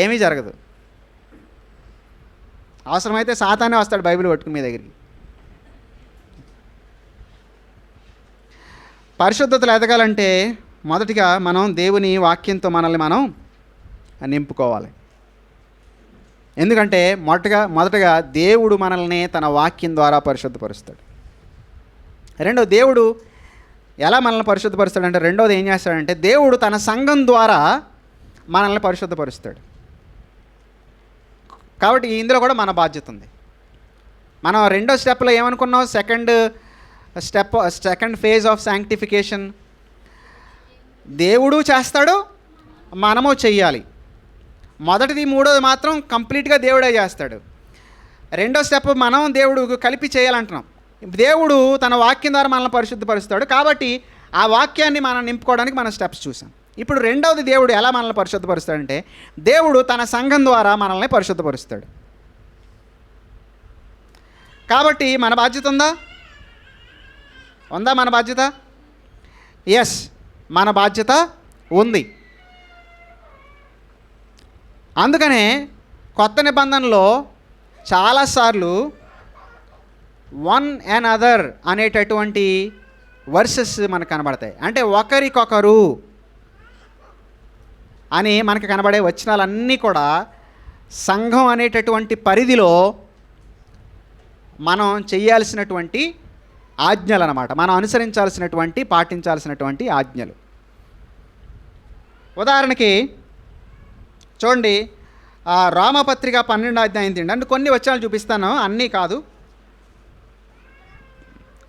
ఏమీ జరగదు. అవసరమైతే సాతానే వస్తాడు బైబిల్ పట్టుకుని మీ దగ్గరికి. పరిశుద్ధతలు ఎదగాలంటే మొదటిగా మనం దేవుని వాక్యంతో మనల్ని మనం నింపుకోవాలి. ఎందుకంటే మొదటగా దేవుడు మనల్ని తన వాక్యం ద్వారా పరిశుద్ధపరుస్తాడు. రెండో, దేవుడు ఎలా మనల్ని పరిశుద్ధపరుస్తాడంటే, రెండోది ఏం చేస్తాడంటే, దేవుడు తన సంఘం ద్వారా మనల్ని పరిశుద్ధపరుస్తాడు. కాబట్టి ఇందులో కూడా మన బాధ్యత ఉంది. మనం రెండో స్టెప్లో ఏమనుకున్నాం, సెకండ్ ఫేజ్ ఆఫ్ శాంక్టిఫికేషన్. దేవుడు చేస్తాడు, మనము చెయ్యాలి. మొదటిది మూడోది మాత్రం కంప్లీట్గా దేవుడే చేస్తాడు. రెండో స్టెప్ మనం దేవుడు కలిపి చేయాలంటున్నాం. దేవుడు తన వాక్యం ద్వారా మనల్ని పరిశుద్ధపరుస్తాడు. కాబట్టి ఆ వాక్యాన్ని మనం నింపుకోవడానికి మనం స్టెప్స్ చూసాం. ఇప్పుడు రెండవది దేవుడు ఎలా మనల్ని పరిశుద్ధపరుస్తాడంటే, దేవుడు తన సంఘం ద్వారా మనల్ని పరిశుద్ధపరుస్తాడు. కాబట్టి మన బాధ్యత ఉందా మన బాధ్యత? ఎస్, మన బాధ్యత ఉంది. అందుకనే కొత్త నిబంధనలో చాలాసార్లు వన్ అండ్ అదర్ అనేటటువంటి వర్సెస్ మనకు కనబడతాయి. అంటే ఒకరికొకరు అని మనకు కనబడే వచనాలన్నీ కూడా సంఘం అనేటటువంటి పరిధిలో మనం చేయాల్సినటువంటి ఆజ్ఞలు అన్నమాట. మనం అనుసరించాల్సినటువంటి, పాటించాల్సినటువంటి ఆజ్ఞలు. ఉదాహరణకి చూడండి, రామపత్రిక 12వ అధ్యాయం తిండి అంటే కొన్ని వచనాలు చూపిస్తాను, అన్నీ కాదు.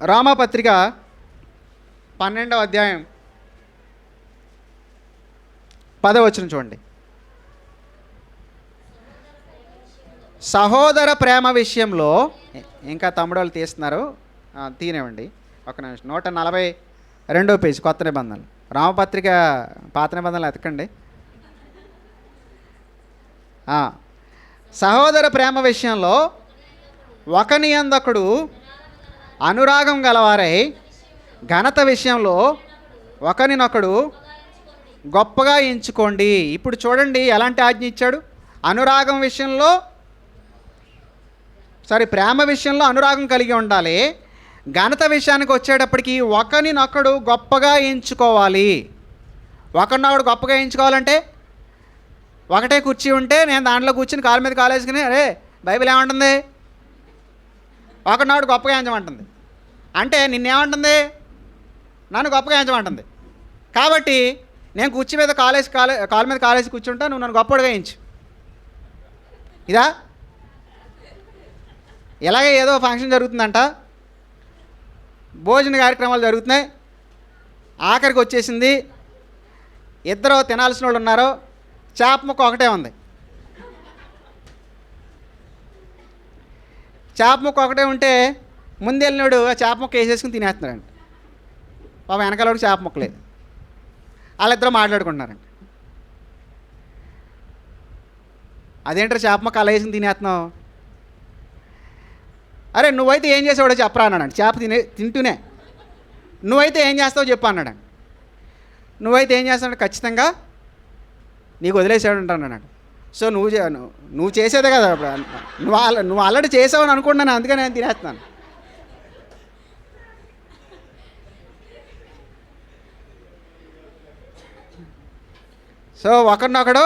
రామపత్రిక 12వ అధ్యాయం 10వ వచనం చూడండి. సహోదర ప్రేమ విషయంలో, ఇంకా తమ్ముడోళ్ళు తీస్తున్నారు, తీనివ్వండి ఒక నిమిషం. 142వ పేజ్ కొత్త నిబంధనలు. రామపత్రిక పాత నిబంధనలు ఎతకండి. సహోదర ప్రేమ విషయంలో ఒకని యందొకడు అనురాగం గలవారై, ఘనత విషయంలో ఒకరినొకడు గొప్పగా ఎంచుకోండి. ఇప్పుడు చూడండి ఎలాంటి ఆజ్ఞ ఇచ్చాడు. అనురాగం విషయంలో, ప్రేమ విషయంలో అనురాగం కలిగి ఉండాలి. ఘనత విషయానికి వచ్చేటప్పటికి ఒకరినొకడు గొప్పగా ఎంచుకోవాలి. ఒకరినొకడు గొప్పగా ఎంచుకోవాలంటే, ఒకటే కుర్చీ ఉంటే నేను దాంట్లో కూర్చుని కాలు మీద కాలు వేసుకుని, అరే బైబిల్ ఏమంటుంది, ఒకరినొకడు గొప్పగా ఎంచమంటుంది. అంటే నిన్నేమంటుంది, నన్ను గొప్పగా ఎంచమంటుంది. కాబట్టి నేను కుర్చీ మీద కాలు మీద కాలేసి కూర్చుంటా, నువ్వు నన్ను గొప్పగా ఎంచు. ఇదా? ఇలాగే ఏదో ఫంక్షన్ జరుగుతుందంట, భోజన కార్యక్రమాలు జరుగుతున్నాయి, ఆఖరికి వచ్చేసింది, ఇద్దరు తినాల్సిన వాళ్ళు ఉన్నారు, చేప ముక్క ఒకటే ఉంది. చేప ముక్క ఒకటే ఉంటే ముందు వెళ్ళినాడు ఆ చేప ముక్క వేసేసుకుని తినేస్తున్నాడండి. పాప వెనకాలకి చేప ముక్క లేదు. వాళ్ళిద్దరూ మాట్లాడుకుంటున్నారండి. అదేంటారు చేప ముక్క అలా వేసుకుని తినేస్తున్నావు, అరే నువ్వైతే ఏం చేసావాడో చెప్పరా అన్నాడండి. చేప తింటూనే నువ్వైతే ఏం చేస్తావో చెప్పు అన్నాడండి. నువ్వైతే ఏం చేస్తావు, ఖచ్చితంగా నీకు వదిలేసాడు అంటాడు. సో నువ్వు చేసేదే కదా, నువ్వు ఆల్రెడీ చేసావని అనుకుంటున్నాను, అందుకని నేను తినేస్తున్నాను. సో ఒకరినొకడు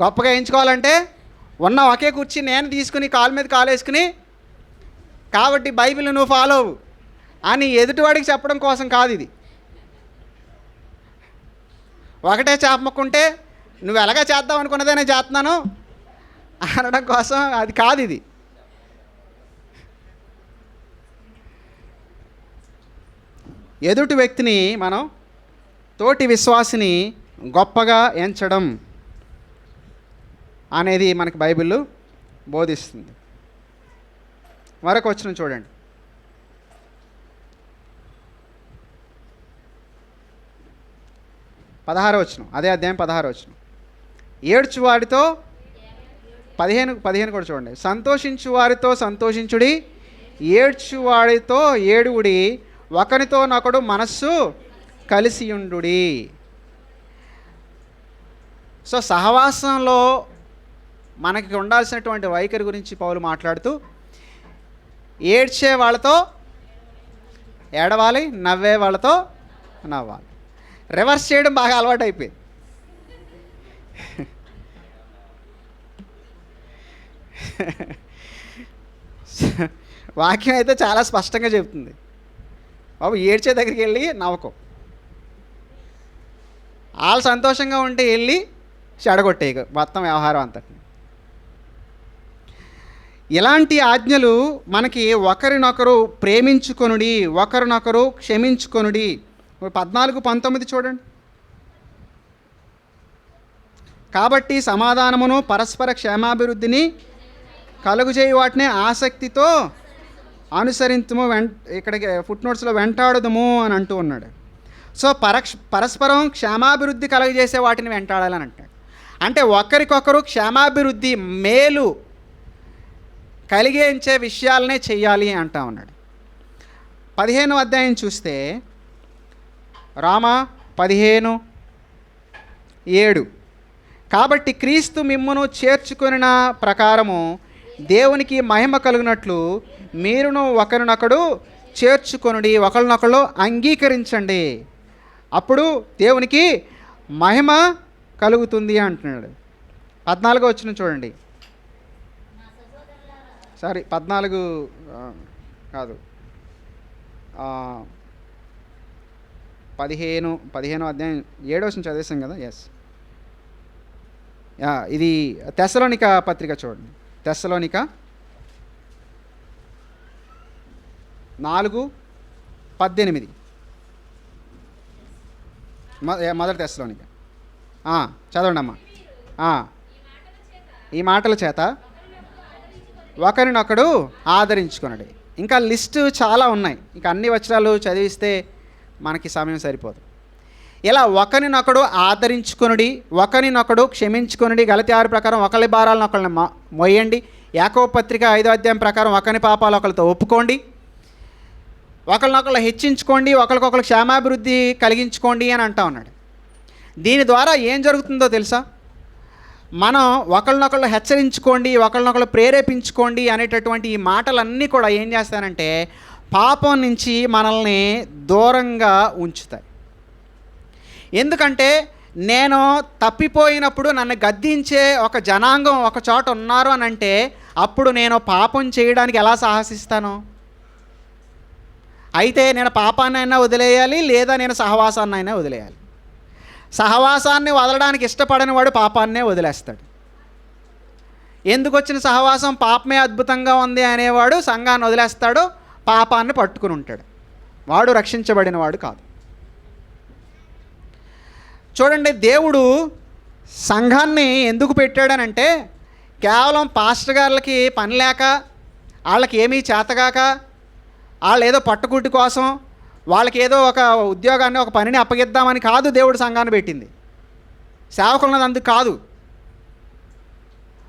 గొప్పగా ఎంచుకోవాలంటే ఉన్న ఒకే కుర్చీ నేను తీసుకుని కాలు మీద కాలు వేసుకుని, కాబట్టి బైబిల్ నువ్వు ఫాలో అవ్వు అని ఎదుటివాడికి చెప్పడం కోసం కాదు ఇది. ఒకటే చేపముక్కుంటే నువ్వు ఎలాగా చేద్దాం అనుకున్నదే నేను చేస్తున్నాను అనడం కోసం అది కాదు ఇది. ఎదుటి వ్యక్తిని మనం, తోటి విశ్వాసిని గొప్పగా ఎంచడం అనేది మనకి బైబిల్ బోధిస్తుంది. మరొక వచనం చూడండి. 16వ వచనం, అదే అధ్యాయం 16వ వచనం. ఏడ్చువాడితో 15 కూడా చూడండి. సంతోషించు వారితో సంతోషించుడి, ఏడ్చువాడితో ఏడువుడి, ఒకరితోనొకడు మనస్సు కలిసియుండుడి. సో సహవాసంలో మనకి ఉండాల్సినటువంటి వైఖరి గురించి పౌలు మాట్లాడుతూ, ఏడ్చే వాళ్ళతో ఏడవాలి, నవ్వే వాళ్ళతో నవ్వాలి. రివర్స్ చేయడం బాగా అలవాటు అయిపోయింది. వాక్యం అయితే చాలా స్పష్టంగా చెబుతుంది. బాబు ఏడ్చే దగ్గరికి వెళ్ళి నవ్వకు. వాళ్ళు సంతోషంగా ఉంటే వెళ్ళి చెడగొట్టే మొత్తం వ్యవహారం అంతటి. ఇలాంటి ఆజ్ఞలు మనకి ఒకరినొకరు ప్రేమించుకొనుడి, ఒకరినొకరు క్షమించుకొనుడి. 14:19 చూడండి. కాబట్టి సమాధానమును పరస్పర క్షేమాభివృద్ధిని కలుగుచేయి వాటిని ఆసక్తితో అనుసరించము, ఇక్కడికి ఫుట్ నోట్స్లో వెంటాడదుము అని అంటూ ఉన్నాడు. సో పరస్పరం క్షేమాభివృద్ధి కలుగజేసే వాటిని వెంటాడాలని అంటాడు. అంటే ఒకరికొకరు క్షేమాభివృద్ధి, మేలు కలిగించే విషయాలనే చెయ్యాలి అంటా ఉన్నాడు. 15వ అధ్యాయం చూస్తే రామ 15:7 కాబట్టి క్రీస్తు మిమ్మును చేర్చుకొనిన ప్రకారము దేవునికి మహిమ కలుగునట్లు మీరును ఒకరినొకడు చేర్చుకొనుడి, ఒకరినొకరు అంగీకరించండి, అప్పుడు దేవునికి మహిమ కలుగుతుంది అంటున్నాడు. 14వ వచనం చూడండి. 14 కాదు, 15వ అధ్యాయం 7వ వచనం చదివేశాం కదా. ఎస్, ఇది తెస్సలోనిక పత్రిక చూడండి. తెస్సలోనిక 4:18 మొదటి తెస్సలోనిక చదవండి అమ్మా. ఈ మాటల చేత ఒకరినొకడు ఆదరించుకొనడి. ఇంకా లిస్టు చాలా ఉన్నాయి, ఇంకా అన్ని వచనాలు చదివిస్తే మనకి సమయం సరిపోదు. ఇలా ఒకరినొకడు ఆదరించుకొనుడి, ఒకరినొకడు క్షమించుకొనుడి. గలతీ 6 ప్రకారం ఒకరి భారాలను ఒకరిని మోయండి. యాకోబు పత్రిక 5వ అధ్యాయం ప్రకారం ఒకరి పాపాలు ఒకరితో ఒప్పుకోండి, ఒకరినొకరు హెచ్చించుకోండి, ఒకరికొకరు క్షేమాభివృద్ధి కలిగించుకోండి అని అంటా ఉన్నాడు. దీని ద్వారా ఏం జరుగుతుందో తెలుసా? మనం ఒకరినొకరు హెచ్చరించుకోండి, ఒకరినొకరు ప్రేరేపించుకోండి అనేటటువంటి ఈ మాటలన్నీ కూడా ఏం చేస్తానంటే పాపం నుంచి మనల్ని దూరంగా ఉంచుతాయి. ఎందుకంటే నేను తప్పిపోయినప్పుడు నన్ను గద్దించే ఒక జనాంగం ఒక చోట ఉన్నారు అని అంటే అప్పుడు నేను పాపం చేయడానికి ఎలా సాహసిస్తాను? అయితే నేను పాపాన్నైనా వదిలేయాలి, లేదా నేను సహవాసాన్నైనా వదిలేయాలి. సహవాసాన్ని వదలడానికి ఇష్టపడని వాడు పాపాన్నే వదిలేస్తాడు. ఎందుకు వచ్చిన సహవాసం పాపమే అద్భుతంగా ఉంది అనేవాడు సంఘాన్ని వదిలేస్తాడు, పాపాన్ని పట్టుకుని ఉంటాడు. వాడు రక్షించబడిన వాడు కాదు. చూడండి, దేవుడు సంఘాన్ని ఎందుకు పెట్టాడనంటే కేవలం పాస్టర్ గారులకి పని లేక, వాళ్ళకి ఏమీ చేతగాక, వాళ్ళు ఏదో పట్టుకుట్టి కోసం, వాళ్ళకి ఏదో ఒక ఉద్యోగాన్ని ఒక పనిని అప్పగిద్దామని కాదు దేవుడు సంఘాన్ని పెట్టింది. సేవకులున్నది అందుకు కాదు.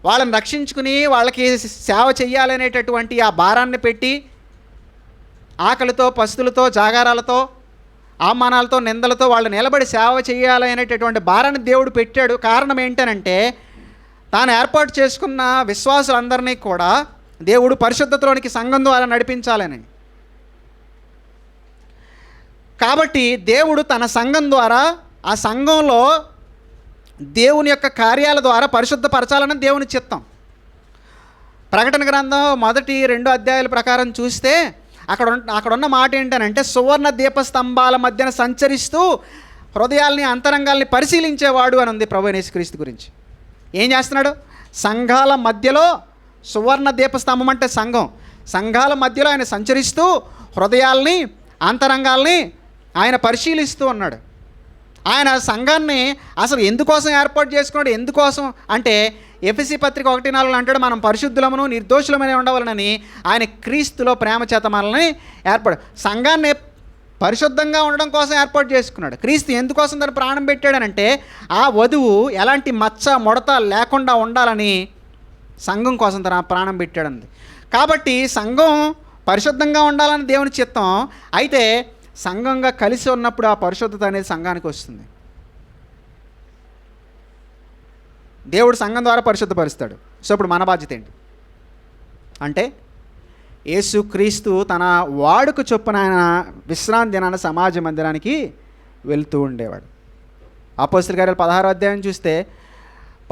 వాళ్ళని రక్షించుకుని వాళ్ళకి సేవ చెయ్యాలనేటటువంటి ఆ భారాన్ని పెట్టి ఆకలితో, పస్తులతో, జాగారాలతో, అవమానాలతో, నిందలతో వాళ్ళు నిలబడి సేవ చేయాలనేటటువంటి భారాన్ని దేవుడు పెట్టాడు. కారణం ఏంటనంటే తాను ఏర్పాటు చేసుకున్న విశ్వాసులందరినీ కూడా దేవుడు పరిశుద్ధతలోనికి సంఘం ద్వారా నడిపించాలని. కాబట్టి దేవుడు తన సంఘం ద్వారా ఆ సంఘంలో దేవుని యొక్క కార్యాల ద్వారా పరిశుద్ధపరచాలని దేవుని చిత్తం. ప్రకటన గ్రంథం 1-2 అధ్యాయాల ప్రకారం చూస్తే అక్కడున్న మాట ఏంటనంటే సువర్ణ దీపస్తంభాల మధ్యన సంచరిస్తూ హృదయాల్ని, అంతరంగాల్ని పరిశీలించేవాడు అని ఉంది ప్రభువైన యేసుక్రీస్తు గురించి. ఏం చేస్తున్నాడు? సంఘాల మధ్యలో, సువర్ణ దీపస్తంభం అంటే సంఘం, సంఘాల మధ్యలో ఆయన సంచరిస్తూ హృదయాల్ని, అంతరంగాల్ని ఆయన పరిశీలిస్తూ ఉన్నాడు. ఆయన సంఘాన్ని అసలు ఎందుకోసం ఏర్పాటు చేసుకున్నాడు? ఎందుకోసం అంటే ఎఫెసీ పత్రిక 1:4 అంటాడు, మనం పరిశుద్ధులమును నిర్దోషులమనే ఉండవాలని ఆయన క్రీస్తులో ప్రేమ చేత మనల్ని సంఘాన్ని పరిశుద్ధంగా ఉండడం కోసం ఏర్పాటు చేసుకున్నాడు. క్రీస్తు ఎందుకోసం తను ప్రాణం పెట్టాడనంటే ఆ వధువు ఎలాంటి మచ్చ ముడత లేకుండా ఉండాలని సంఘం కోసం తన ప్రాణం పెట్టాడంది. కాబట్టి సంఘం పరిశుద్ధంగా ఉండాలని దేవుని చిత్తం. అయితే సంఘంగా కలిసి ఉన్నప్పుడు ఆ పరిశుద్ధత అనేది సంఘానికి వస్తుంది. దేవుడు సంఘం ద్వారా పరిశుద్ధపరుస్తాడు. సో ఇప్పుడు మన బాధ్యత ఏంటి అంటే యేసుక్రీస్తు తన వాడుక చొప్పున ఆయన విశ్రాంతి దినాన సమాజ మందిరానికి వెళ్తూ ఉండేవాడు. అపోస్తలుల కార్యాలు 16వ అధ్యాయం చూస్తే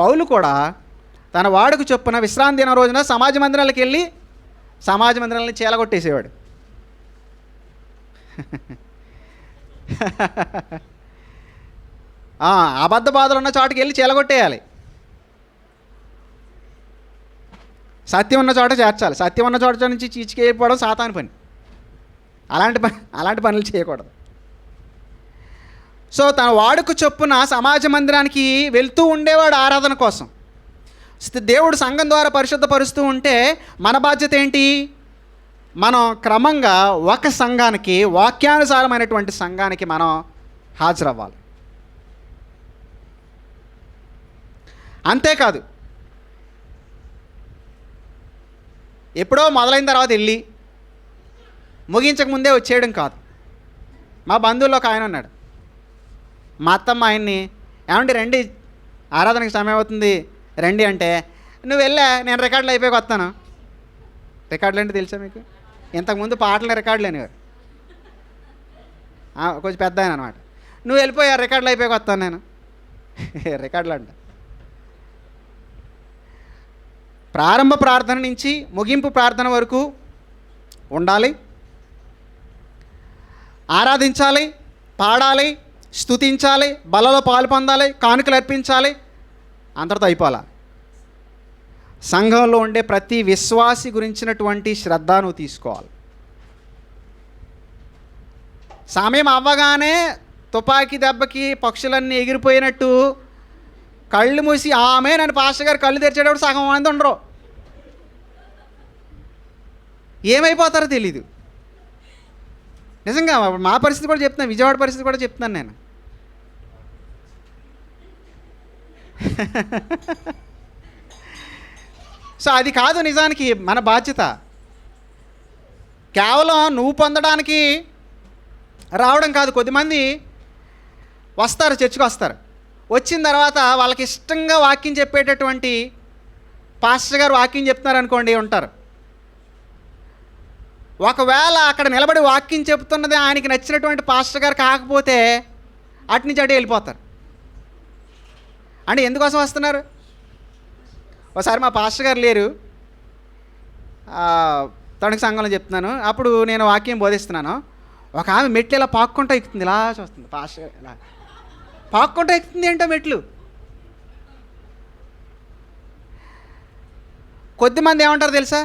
పౌలు కూడా తన వాడుక చొప్పున విశ్రాంతి దిన రోజున సమాజ మందిరాలకు వెళ్ళి సమాజ మందిరాలని చీలగొట్టేసేవాడు. అబద్ధ బాధలు ఉన్న చోటకి వెళ్ళి చీలగొట్టేయాలి. సత్యం ఉన్న చోట చేర్చాలి. సత్యం ఉన్న చోట నుంచి చీచికెళ్ళిపోవడం సాతాను పని. అలాంటి పనులు చేయకూడదు. సో తన వాడుక చొప్పున సమాజ మందిరానికి వెళ్తూ ఉండేవాడు ఆరాధన కోసం. దేవుడు సంఘం ద్వారా పరిశుద్ధపరుస్తూ ఉంటే మన బాధ్యత ఏంటి? మనం క్రమంగా ఒక సంఘానికి, వాక్యానుసారమైనటువంటి సంఘానికి మనం హాజరవ్వాలి. అంతేకాదు, ఎప్పుడో మొదలైన తర్వాత వెళ్ళి ముగించక ముందే వచ్చేయడం కాదు. మా బంధువుల్లో ఒక ఆయన ఉన్నాడు. మా అత్తమ్మ ఆయన్ని, ఏమండి రండి ఆరాధనకి సమయం అవుతుంది రండి అంటే, నువ్వు వెళ్ళా నేను రికార్డులు అయిపోయి వస్తాను. రికార్డులు అంటే తెలుసా మీకు? ఇంతకుముందు పాటలు రికార్డులు అనేవారు. కొంచెం పెద్ద ఆయన అనమాట. నువ్వు వెళ్ళిపోయా రికార్డులు అయిపోయి వస్తాను నేను. రికార్డులు అంట. ప్రారంభ ప్రార్థన నుంచి ముగింపు ప్రార్థన వరకు ఉండాలి, ఆరాధించాలి, పాడాలి, స్తుతించాలి, బలలో పాలు పొందాలి, కానుకలు అర్పించాలి, అంతటితో అయిపోలా. సంఘంలో ఉండే ప్రతి విశ్వాసి గురించినటువంటి శ్రద్ధ నువ్వు తీసుకోవాలి. సమయం అవ్వగానే తుపాకీ దెబ్బకి పక్షులన్నీ ఎగిరిపోయినట్టు కళ్ళు మూసి ఆమె నన్ను పాస్టర్ గారు కళ్ళు తెరిచేటప్పుడు సగం మంది ఉండరు. ఏమైపోతారో తెలీదు. నిజంగా మా పరిస్థితి కూడా చెప్తున్నాను, విజయవాడ పరిస్థితి కూడా చెప్తున్నాను నేను. సో అది కాదు నిజానికి మన బాధ్యత. కేవలం నువ్వు పొందడానికి రావడం కాదు. కొద్దిమంది వస్తారు, చర్చికి వస్తారు. వచ్చిన తర్వాత వాళ్ళకి ఇష్టంగా వాక్యం చెప్పేటటువంటి పాస్టర్ గారు వాక్యం చెప్తున్నారు అనుకోండి, ఉంటారు. ఒకవేళ అక్కడ నిలబడి వాక్యం చెప్తున్నది ఆయనకి నచ్చినటువంటి పాస్టర్ గారు కాకపోతే అటు నుంచి అటు వెళ్ళిపోతారు. అంటే ఎందుకోసం వస్తున్నారు? ఒకసారి మా పాస్టర్ గారు లేరు, తణుకు సంఘంలో చెప్తున్నాను. అప్పుడు నేను వాక్యం బోధిస్తున్నాను. ఒక ఆమె మెట్లు ఇలా పాక్కుంటూ ఎక్కుతుంది, ఇలా చూస్తుంది. పాస్టర్ గారు ఇలా పాక్కుంటూ ఎక్కుతుంది ఏంటో మెట్లు. కొద్దిమంది ఏమంటారు తెలుసా?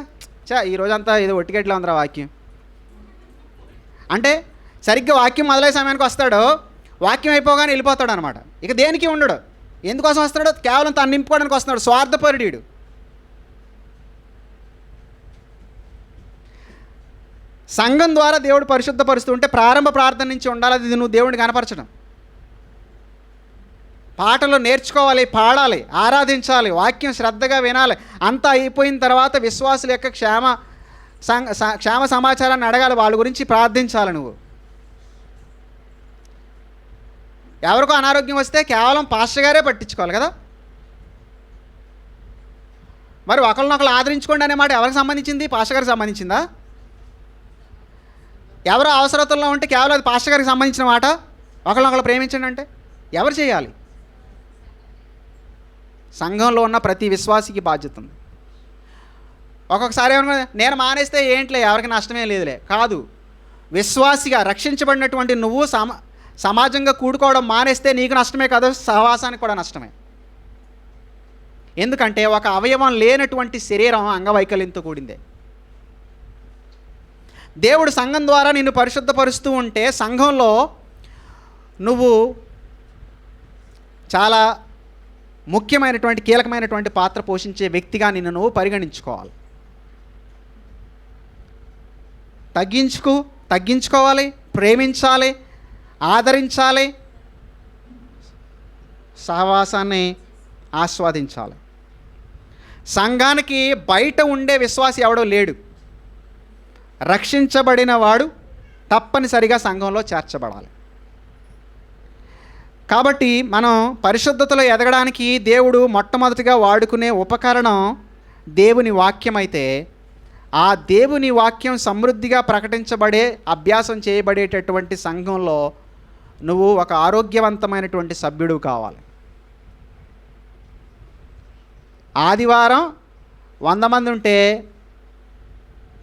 ఈ రోజంతా ఏదో ఒట్టిగట్లా ఉందిరా వాక్యం అంటే. సరిగ్గా వాక్యం మొదలయ్యే సమయానికి వస్తాడు, వాక్యం అయిపోగానే వెళ్ళిపోతాడు అనమాట. ఇక దేనికి ఉండడు. ఎందుకోసం వస్తున్నాడు? కేవలం తను నింపుకోవడానికి వస్తున్నాడు. స్వార్థపరుడు. సంఘం ద్వారా దేవుడు పరిశుద్ధపరుస్తూ ఉంటే ప్రారంభ ప్రార్థన నుంచి ఉండాలి. అది నువ్వు దేవుడిని కనపరచడం. పాటలు నేర్చుకోవాలి, పాడాలి, ఆరాధించాలి, వాక్యం శ్రద్ధగా వినాలి. అంతా అయిపోయిన తర్వాత విశ్వాసుల యొక్క క్షేమ సమాచారాన్ని అడగాలి, వాళ్ళ గురించి ప్రార్థించాలి. నువ్వు ఎవరికో అనారోగ్యం వస్తే కేవలం పాస్టర్ గారే పట్టించుకోవాలి కదా. మరి ఒకరినొకరు ఆదరించుకోండి అనే మాట ఎవరికి సంబంధించింది? పాస్టర్ గారికి సంబంధించిందా? ఎవరో అవసరతల్లో ఉంటే కేవలం అది పాస్టర్ గారికి సంబంధించిన మాట. ఒకరినొకరు ప్రేమించండి అంటే ఎవరు చేయాలి? సంఘంలో ఉన్న ప్రతి విశ్వాసికి బాధ్యత ఉంది. ఒక్కొక్కసారి ఏమన్నా నేను మానేస్తే ఏంట్లే ఎవరికి నష్టమే లేదులే కాదు. విశ్వాసిగా రక్షించబడినటువంటి నువ్వు సమాజంగా కూడుకోవడం మానేస్తే నీకు నష్టమే కాదు, సహవాసానికి కూడా నష్టమే. ఎందుకంటే ఒక అవయవం లేనటువంటి శరీరం అంగవైకల్యంతో కూడిందే. దేవుడు సంఘం ద్వారా నిన్ను పరిశుద్ధపరుస్తూ ఉంటే సంఘంలో నువ్వు చాలా ముఖ్యమైనటువంటి కీలకమైనటువంటి పాత్ర పోషించే వ్యక్తిగా నిన్ను నువ్వు పరిగణించుకోవాలి. తగ్గించుకోవాలి, ప్రేమించాలి, ఆదరించాలి, సహవాసాన్ని ఆస్వాదించాలి. సంఘానికి బయట ఉండే విశ్వాసి ఎవడో లేడు. రక్షించబడిన వాడు తప్పనిసరిగా సంఘంలో చేర్చబడాలి. కాబట్టి మనం పరిశుద్ధతలో ఎదగడానికి దేవుడు మొట్టమొదటిగా వాడుకునే ఉపకరణం దేవుని వాక్యం అయితే, ఆ దేవుని వాక్యం సమృద్ధిగా ప్రకటించబడే అభ్యాసం చేయబడేటటువంటి సంఘంలో నువ్వు ఒక ఆరోగ్యవంతమైనటువంటి సభ్యుడు కావాలి. ఆదివారం 100 మంది ఉంటే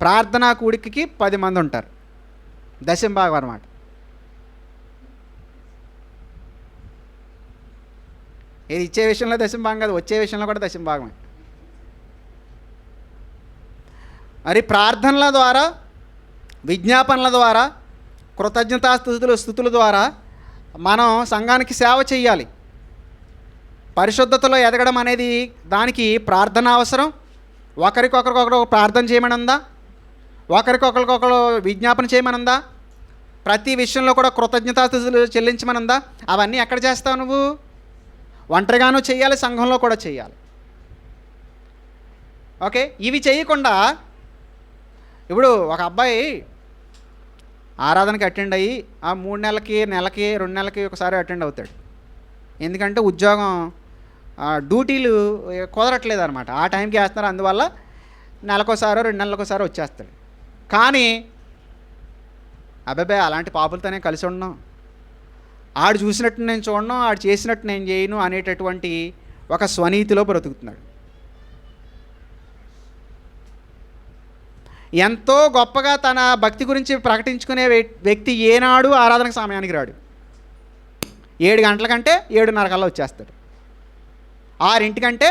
ప్రార్థనా కూడికకి 10 మంది ఉంటారు. దశంభాగం అన్నమాట. ఇది ఇచ్చే విషయంలో దశంభాగం కాదు, వచ్చే విషయంలో కూడా దశంభాగమే. మరి ప్రార్థనల ద్వారా, విజ్ఞాపనల ద్వారా, స్థుతుల ద్వారా మనం సంఘానికి సేవ చేయాలి. పరిశుద్ధతలో ఎదగడం అనేది దానికి ప్రార్థన అవసరం. ఒకరికొకరు ప్రార్థన చేయమని ఉందా? ఒకరికొకరు విజ్ఞాపన చేయమని ఉందా? ప్రతి విషయంలో కూడా కృతజ్ఞతాస్తుతులు చెల్లించమని ఉందా? అవన్నీ ఎక్కడ చేస్తావు నువ్వు? ఒంటరిగానూ చేయాలి, సంఘంలో కూడా చేయాలి. ఓకే, ఇవి చేయకుండా ఇప్పుడు ఒక అబ్బాయి ఆరాధనకి అటెండ్ అయ్యి ఆ 3 నెలలకి, నెలకి, 2 నెలలకి ఒకసారి అటెండ్ అవుతాడు. ఎందుకంటే ఉద్యోగం డ్యూటీలు కుదరట్లేదు అనమాట, ఆ టైంకి వేస్తున్నారు. అందువల్ల నెలకోసారో 2 నెలలకోసారో వచ్చేస్తాడు. కానీ అబ్బాయి అలాంటి పాపులతోనే కలిసి ఉండడం, ఆడు చూసినట్టు నేను చూడడం, ఆడు చేసినట్టు నేను చేయను అనేటటువంటి ఒక స్వనీతిలో బ్రతుకుతున్నాడు. ఎంతో గొప్పగా తన భక్తి గురించి ప్రకటించుకునే వ్యక్తి ఏనాడు ఆరాధనకు సమయానికి రాడు. 7 గంటల కంటే 7:30 కల్లా వచ్చేస్తాడు. 6 కంటే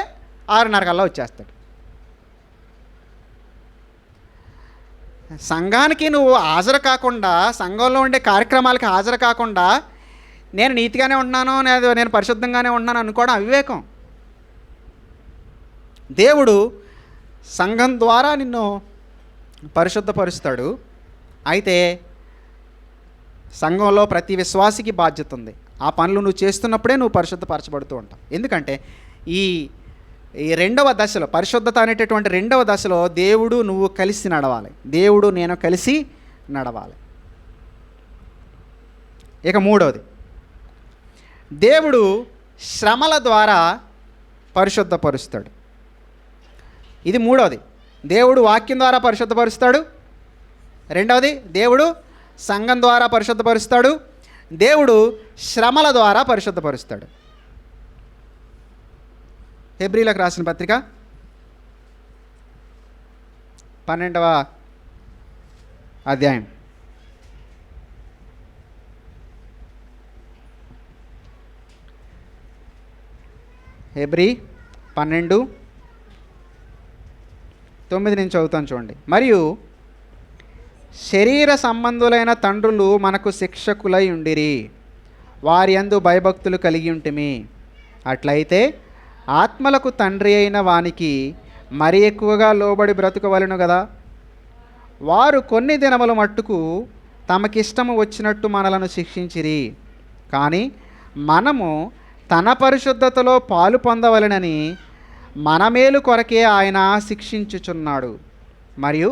6:30 కల్లా వచ్చేస్తాడు. సంఘానికి నువ్వు హాజరు కాకుండా, సంఘంలో ఉండే కార్యక్రమాలకి హాజరు కాకుండా నేను నీతిగానే ఉంటున్నాను, నేను పరిశుద్ధంగానే ఉంటున్నాను అనుకోవడం అవివేకం. దేవుడు సంఘం ద్వారా నిన్ను పరిశుద్ధపరుస్తాడు. అయితే సంఘంలో ప్రతి విశ్వాసికి బాధ్యత ఉంది. ఆ పనులు నువ్వు చేస్తున్నప్పుడే నువ్వు పరిశుద్ధపరచబడుతూ ఉంటావు. ఎందుకంటే ఈ రెండవ దశలో, పరిశుద్ధత అనేటటువంటి రెండవ దశలో దేవుడు నువ్వు కలిసి నడవాలి, దేవుడు నేను కలిసి నడవాలి. ఇక మూడవది, దేవుడు శ్రమల ద్వారా పరిశుద్ధపరుస్తాడు. ఇది మూడవది. దేవుడు వాక్యం ద్వారా పరిశుద్ధపరుస్తాడు. రెండవది, దేవుడు సంఘం ద్వారా పరిశుద్ధపరుస్తాడు. దేవుడు శ్రమల ద్వారా పరిశుద్ధపరుస్తాడు. హెబ్రీలకు రాసిన పత్రిక 12వ అధ్యాయం. హెబ్రీ 12:9 నుంచి చదువుతాను చూడండి. మరియు శరీర సంబంధులైన తండ్రులు మనకు శిక్షకులై ఉండిరి, వారి యందు భయభక్తులు కలిగి ఉంటిమి. అట్లయితే ఆత్మలకు తండ్రి అయిన వానికి మరి ఎక్కువగా లోబడి బ్రతుకవలెను కదా. వారు కొన్ని దినముల మట్టుకు తమకిష్టము వచ్చినట్టు మనలను శిక్షించిరి, కానీ మనము తన పరిశుద్ధతలో పాలు పొందవలెనని మన మేలు కొరకే ఆయన శిక్షించుచున్నాడు. మరియు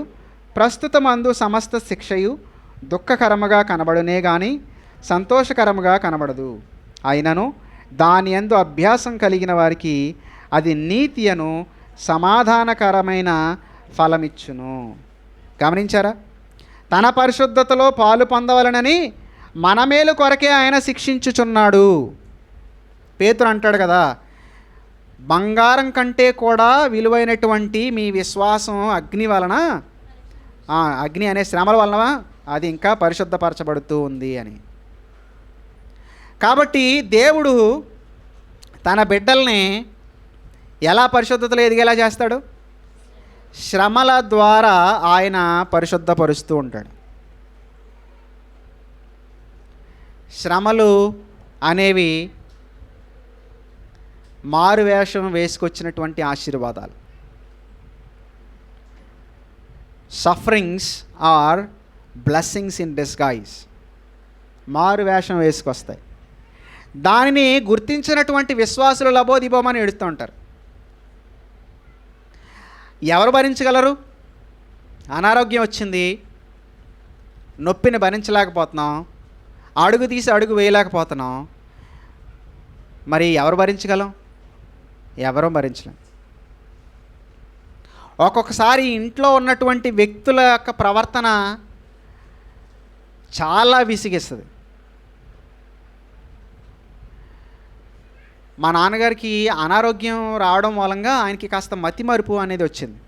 ప్రస్తుతమందు సమస్త శిక్షయు దుఃఖకరముగా కనబడునే గాని సంతోషకరముగా కనబడదు. అయినను దాని యందు అభ్యాసం కలిగిన వారికి అది నీతి అను సమాధానకరమైన ఫలమిచ్చును. గమనించారా? తన పరిశుద్ధతలో పాలు పొందవలనని మన మేలు కొరకే ఆయన శిక్షించుచున్నాడు. పేతురు అంటాడు కదా, బంగారం కంటే కూడా విలువైనటువంటి మీ విశ్వాసం అగ్ని వలన, అగ్ని అనే శ్రమల వలన అది ఇంకా పరిశుద్ధపరచబడుతూ ఉంది అని. కాబట్టి దేవుడు తన బిడ్డల్ని ఎలా పరిశుద్ధతలో ఎదిగేలా చేస్తాడు? శ్రమల ద్వారా ఆయన పరిశుద్ధపరుస్తూ ఉంటాడు. శ్రమలు అనేవి మారువేషం వేసుకొచ్చినటువంటి ఆశీర్వాదాలు. Sufferings are blessings in disguise. మారువేషం వేసుకొస్తాయి. దానిని గుర్తించినటువంటి విశ్వాసులు లబోదిబోమని ఏడుస్తూ ఉంటారు. ఎవరు భరించగలరు? అనారోగ్యం వచ్చింది, నొప్పిని భరించలేకపోతున్నాం, అడుగు తీసి అడుగు వేయలేకపోతున్నాం. మరి ఎవరు భరించగలం? ఎవరూ భరించలేం. ఒక్కొక్కసారి ఇంట్లో ఉన్నటువంటి వ్యక్తుల యొక్క ప్రవర్తన చాలా విసిగిస్తుంది. మా నాన్నగారికి అనారోగ్యం రావడం మూలంగా ఆయనకి కాస్త మతిమరుపు అనేది వచ్చింది.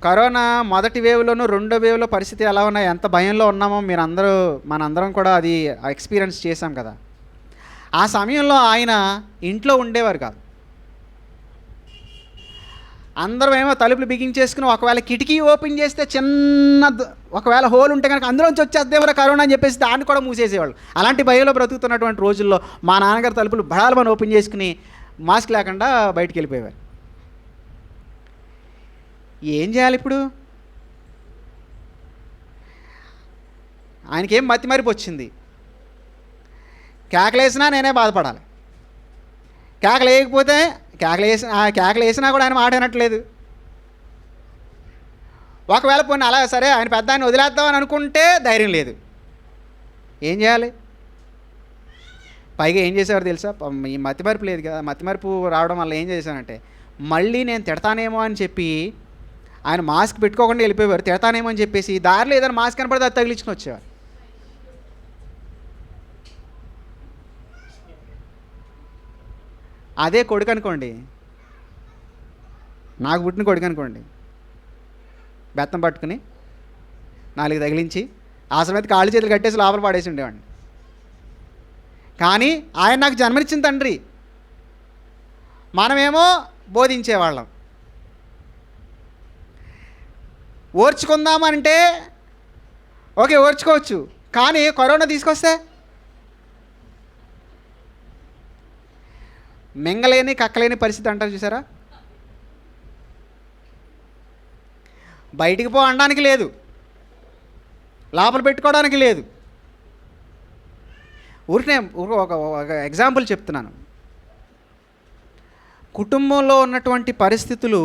కరోనా మొదటి వేవ్లోను రెండో వేవ్లో పరిస్థితి ఎలా ఉన్నాయి, ఎంత భయంలో ఉన్నామో మనందరం కూడా అది ఎక్స్పీరియన్స్ చేశాం కదా. ఆ సమయంలో ఆయన ఇంట్లో ఉండేవారు కాదు. అందరం ఏమో తలుపులు బిగించేసుకుని, ఒకవేళ కిటికీ ఓపెన్ చేస్తే ఒకవేళ హోల్ ఉంటే కనుక అందులోంచి వచ్చేద్దేమో కరోనా అని చెప్పేసి దాన్ని కూడా మూసేసేవాళ్ళు. అలాంటి భయంలో బ్రతుకుతున్నటువంటి రోజుల్లో మా నాన్నగారు తలుపులు బడాలమని ఓపెన్ చేసుకుని మాస్క్ లేకుండా బయటికి వెళ్ళిపోయేవారు. ఏం చేయాలి ఇప్పుడు? ఆయనకేం మతిమరిపు వచ్చింది. కేకలేసినా నేనే బాధపడాలి, కేకలు వేసినా కూడా ఆయన మాట వినట్లేదు. ఒకవేళ పోనీ అలా సరే ఆయన పెద్ద ఆయన వదిలేద్దామని అనుకుంటే ధైర్యం లేదు. ఏం చేయాలి? పైగా ఏం చేసేవారు తెలుసా? ఈ మతిమరుపు లేదు కదా, మతిమరుపు రావడం వల్ల ఏం చేశానంటే మళ్ళీ నేను తిడతానేమో అని చెప్పి ఆయన మాస్క్ పెట్టుకోకుండా వెళ్ళిపోయేవారు. తిడతానేమో అని చెప్పేసి దారిలో ఏదైనా మాస్క్ కనపడితే అది తగిలించుకుని వచ్చేవారు. అదే కొడుకు అనుకోండి, నాకు పుట్టిన కొడుకు అనుకోండి, బెత్తం పట్టుకుని 4 తగిలించి ఆ సమయത്ത് కాళ్ళు చేతులు కట్టేసి లోపల పాడేసి ఉండేవాడిని. కానీ ఆయన నాకు జన్మనిచ్చిన తండ్రి, మనమేమో బోధించేవాళ్ళం. ఓర్చుకుందామంటే ఓకే ఓర్చుకోవచ్చు, కానీ కరోనా తీసుకొస్తే మింగలేని కక్కలేని పరిస్థితి అంటారు చూసారా. బయటికి అనడానికి లేదు, లోపల పెట్టుకోవడానికి లేదు. ఊరినే ఒక ఎగ్జాంపుల్ చెప్తున్నాను. కుటుంబంలో ఉన్నటువంటి పరిస్థితులు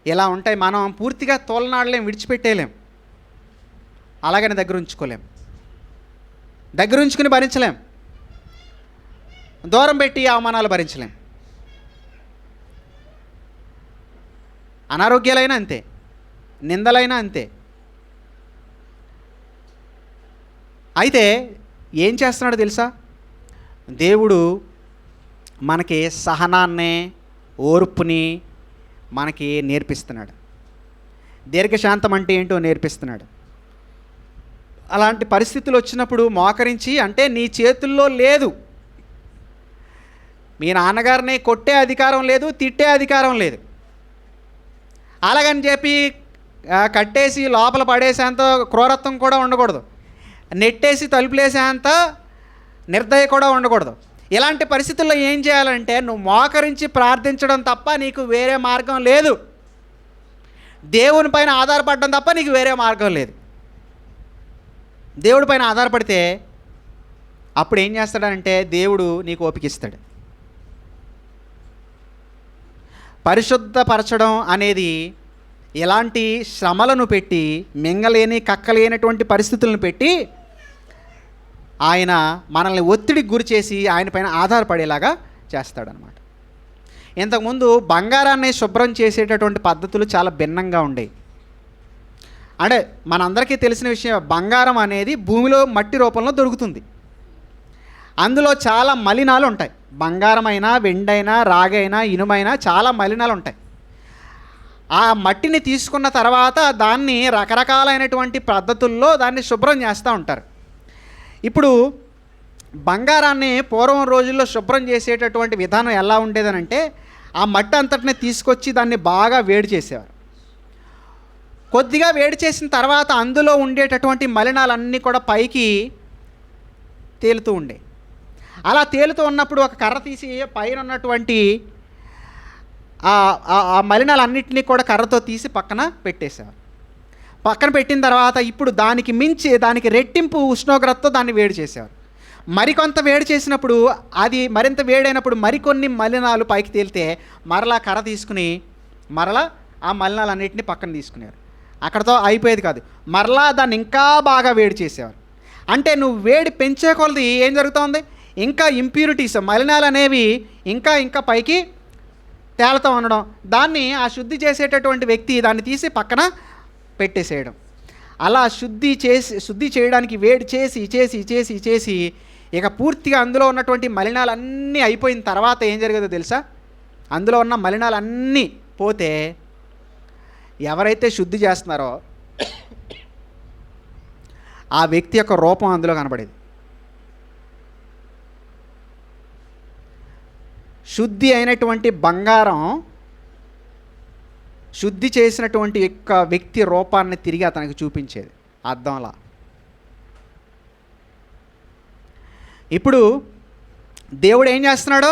ఎలా ఉంటాయి, మనం పూర్తిగా తోలనాడలేం, విడిచిపెట్టేయలేం, అలాగని దగ్గర ఉంచుకోలేం, దగ్గర ఉంచుకుని భరించలేం, దూరం పెట్టి అవమానాలు భరించలేం. అనారోగ్యాలైనా అంతే, నిందలైనా అంతే. అయితే ఏం చేస్తున్నాడో తెలుసా? దేవుడు మనకి సహనాన్ని, ఓర్పుని మనకి నేర్పిస్తున్నాడు. దీర్ఘశాంతం అంటే ఏంటో నేర్పిస్తున్నాడు. అలాంటి పరిస్థితులు వచ్చినప్పుడు మోకరించి, అంటే నీ చేతుల్లో లేదు, మీ నాన్నగారిని కొట్టే అధికారం లేదు, తిట్టే అధికారం లేదు, అలాగని చెప్పి కట్టేసి లోపల పడేసేంత క్రూరత్వం కూడా ఉండకూడదు, నెట్టేసి తలుపులేసేంత నిర్దయ కూడా ఉండకూడదు. ఇలాంటి పరిస్థితుల్లో ఏం చేయాలంటే నువ్వు మోకరించి ప్రార్థించడం తప్ప నీకు వేరే మార్గం లేదు. దేవుని పైన ఆధారపడడం తప్ప నీకు వేరే మార్గం లేదు. దేవుడి పైన ఆధారపడితే అప్పుడు ఏం చేస్తాడంటే దేవుడు నీకు ఓపికిస్తాడు. పరిశుద్ధపరచడం అనేది ఎలాంటి శ్రమలను పెట్టి, మింగలేని కక్కలేనటువంటి పరిస్థితులను పెట్టి ఆయన మనల్ని ఒత్తిడికి గురి చేసి ఆయన పైన ఆధారపడేలాగా చేస్తాడనమాట. ఇంతకుముందు బంగారాన్ని శుభ్రం చేసేటటువంటి పద్ధతులు చాలా భిన్నంగా ఉండేవి. అంటే మనందరికీ తెలిసిన విషయం, బంగారం అనేది భూమిలో మట్టి రూపంలో దొరుకుతుంది. అందులో చాలా మలినాలు ఉంటాయి. బంగారం అయినా, వెండైనా, రాగైనా, ఇనుమైనా చాలా మలినాలు ఉంటాయి. ఆ మట్టిని తీసుకున్న తర్వాత దాన్ని రకరకాలైనటువంటి పద్ధతుల్లో దాన్ని శుభ్రం చేస్తూ ఉంటారు. ఇప్పుడు బంగారాన్ని పూర్వం రోజుల్లో శుభ్రం చేసేటటువంటి విధానం ఎలా ఉండేదనంటే, ఆ మట్టి అంతటిని తీసుకొచ్చి దాన్ని బాగా వేడి చేసేవారు. కొద్దిగా వేడి చేసిన తర్వాత అందులో ఉండేటటువంటి మలినాలన్నీ కూడా పైకి తేలుతూ ఉండే. అలా తేలుతూ ఉన్నప్పుడు ఒక కర్ర తీసి పైన ఉన్నటువంటి ఆ మలినాలన్నింటినీ కూడా కర్రతో తీసి పక్కన పెట్టేసేవారు. పక్కన పెట్టిన తర్వాత ఇప్పుడు దానికి మించి, దానికి రెట్టింపు ఉష్ణోగ్రతతో దాన్ని వేడి చేసేవారు. మరికొంత వేడి చేసినప్పుడు, అది మరింత వేడైనప్పుడు మరికొన్ని మలినాలు పైకి తేలితే మరలా కర్ర తీసుకుని మరలా ఆ మలినాలన్నింటినీ పక్కన తీసుకునేవారు. అక్కడతో అయిపోయేది కాదు, మరలా దాన్ని ఇంకా బాగా వేడి చేసేవారు. అంటే నువ్వు వేడి పెంచే కొలది ఏం జరుగుతుంది, ఇంకా ఇంప్యూరిటీస్, మలినాలు అనేవి ఇంకా ఇంకా పైకి తేలుతూ ఉండడం. దాన్ని ఆ శుద్ధి చేసేటటువంటి వ్యక్తి దాన్ని తీసి పక్కన పెట్టేసేయడం. అలా శుద్ధి చేయడానికి వేడి చేసి చేసి చేసి చేసి ఇక పూర్తిగా అందులో ఉన్నటువంటి మలినాలన్నీ అయిపోయిన తర్వాత ఏం జరిగేదో తెలుసా? అందులో ఉన్న మలినాలన్నీ పోతే ఎవరైతే శుద్ధి చేస్తున్నారో ఆ వ్యక్తి యొక్క రూపం అందులో కనబడేది. శుద్ధి అయినటువంటి బంగారం శుద్ధి చేసినటువంటి యొక్క వ్యక్తి రూపాన్ని తిరిగి అతనికి చూపించేది అద్దంలా. ఇప్పుడు దేవుడు ఏం చేస్తున్నాడు?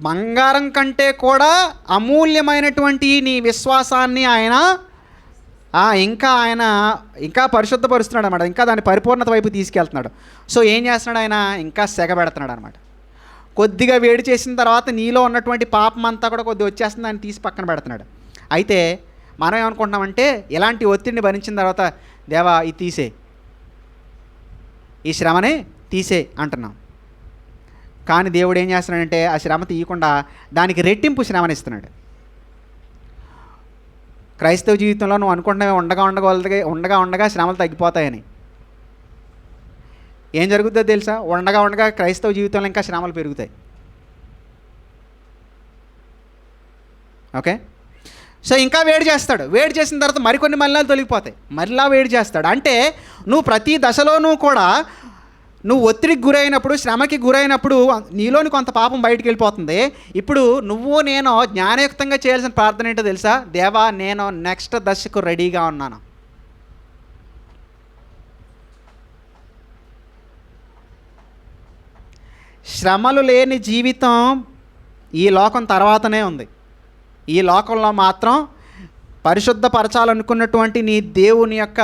బంగారం కంటే కూడా అమూల్యమైనటువంటి నీ విశ్వాసాన్ని ఆయన ఇంకా పరిశుద్ధపరుస్తున్నాడు అనమాట. ఇంకా దాని పరిపూర్ణత వైపు తీసుకెళ్తున్నాడు. సో ఏం చేస్తున్నాడు? ఆయన ఇంకా సెగబెడుతున్నాడు అనమాట. కొద్దిగా వేడి చేసిన తర్వాత నీలో ఉన్నటువంటి పాపం అంతా కూడా కొద్దిగా వచ్చేస్తుంది, ఆయన తీసి పక్కన పెడుతున్నాడు. అయితే మనం ఏమనుకుంటున్నామంటే, ఇలాంటి ఒత్తిడిని భరించిన తర్వాత దేవా ఇది తీసే, ఈ శ్రమనే తీసే అంటున్నాం. కానీ దేవుడు ఏం చేస్తున్నాడంటే ఆ శ్రమ తీయకుండా దానికి రెట్టింపు శ్రమనిస్తున్నాడు. క్రైస్తవ జీవితంలో నువ్వు అనుకుంటున్నావే ఉండగా ఉండగా శ్రమలు తగ్గిపోతాయని. ఏం జరుగుతుందో తెలుసా? ఉండగా క్రైస్తవ జీవితంలో ఇంకా శ్రమలు పెరుగుతాయి. ఓకే, సో ఇంకా వేడి చేస్తాడు. వేడి చేసిన తర్వాత మరికొన్ని మలినాలు తొలగిపోతాయి, మరలా వేడి చేస్తాడు. అంటే నువ్వు ప్రతి దశలోనూ కూడా నువ్వు ఒత్తిడికి గురైనప్పుడు, శ్రమకి గురైనప్పుడు నీలోని కొంత పాపం బయటికి వెళ్ళిపోతుంది. ఇప్పుడు నేను జ్ఞానయుక్తంగా చేయాల్సిన ప్రార్థన ఏంటో తెలుసా? దేవా, నేను నెక్స్ట్ దశకు రెడీగా ఉన్నాను. శ్రమలు లేని జీవితం ఈ లోకం తర్వాతనే ఉంది. ఈ లోకంలో మాత్రం పరిశుద్ధపరచాలనుకున్నటువంటి నీ దేవుని యొక్క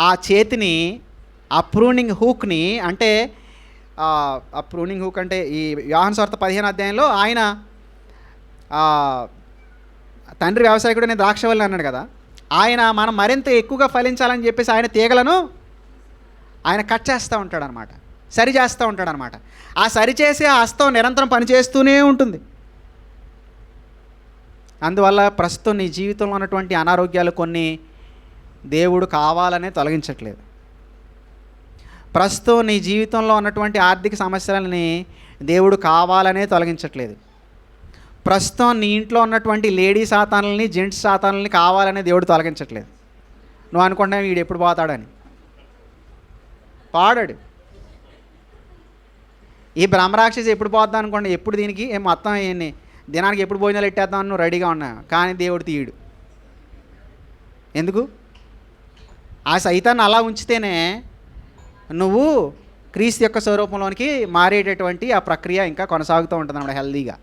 ఆ చేతిని, ఆ ప్రూనింగ్ హూక్ని, అంటే ఆ ప్రూనింగ్ హూక్ అంటే ఈ యోహాను సువార్త 15వ అధ్యాయంలో ఆయన తండ్రి వ్యవసాయకుడు నేను ద్రాక్షవల్లి అన్నాడు కదా, ఆయన మనం మరింత ఎక్కువగా ఫలించాలని చెప్పేసి ఆయన తీగలను ఆయన కట్ చేస్తూ ఉంటాడనమాట, సరి చేస్తూ ఉంటాడనమాట. ఆ సరిచేసే హస్తం నిరంతరం పనిచేస్తూనే ఉంటుంది. అందువల్ల ప్రస్తుతం నీ జీవితంలో ఉన్నటువంటి అనారోగ్యాలు కొన్ని దేవుడు కావాలనే తొలగించట్లేదు. ప్రస్తుతం నీ జీవితంలో ఉన్నటువంటి ఆర్థిక సమస్యలని దేవుడు కావాలనే తొలగించట్లేదు. ప్రస్తుతం నీ ఇంట్లో ఉన్నటువంటి లేడీ సాతానులని, జెంట్స్ సాతానులని కావాలనే దేవుడు తొలగించట్లేదు. నువ్వు అనుకుంటున్నావు వీడు ఎప్పుడు పోతాడని. పాడాడు. ఈ బ్రహ్మరాక్షసి ఎప్పుడు పోద్దాం అనుకోండి, ఎప్పుడు దీనికి మొత్తం దినానికి ఎప్పుడు భోజనాలు ఎట్టేద్దామని నువ్వు రెడీగా ఉన్నావు. కానీ దేవుడు తీయడు. ఎందుకు? ఆ సైతాన్ని అలా ఉంచితేనే నువ్వు క్రీస్తు యొక్క స్వరూపంలోనికి మారేటటువంటి ఆ ప్రక్రియ ఇంకా కొనసాగుతూ ఉంటుంది అన్నమాట హెల్దీగా.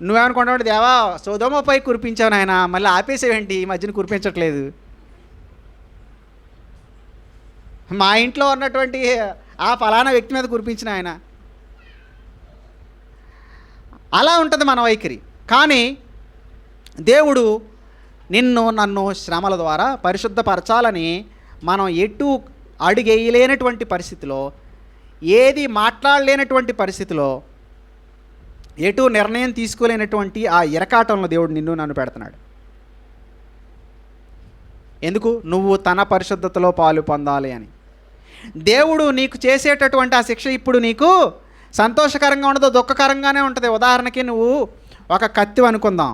నువ్వేమనుకుంటావు, దేవా సొదొమపై కురిపించావు నాయన, మళ్ళీ ఆపేసేవేంటి, ఈ మధ్యన కురిపించట్లేదు. మా ఇంట్లో ఉన్నటువంటి ఆ ఫలానా వ్యక్తి మీద కురిపించిన ఆయన. అలా ఉంటుంది మన వైఖరి. కానీ దేవుడు నన్ను శ్రమల ద్వారా పరిశుద్ధపరచాలని మనం ఎటు అడుగేయలేనటువంటి పరిస్థితిలో, ఏది మాట్లాడలేనటువంటి పరిస్థితిలో, ఎటు నిర్ణయం తీసుకోలేనటువంటి ఆ ఇరకాటంలో దేవుడు నన్ను పెడుతున్నాడు. ఎందుకు? నువ్వు తన పరిశుద్ధతలో పాలు పొందాలి అని. దేవుడు నీకు చేసేటటువంటి ఆ శిక్ష ఇప్పుడు నీకు సంతోషకరంగా ఉండదు, దుఃఖకరంగానే ఉంటుంది. ఉదాహరణకి నువ్వు ఒక కత్తి అనుకుందాం.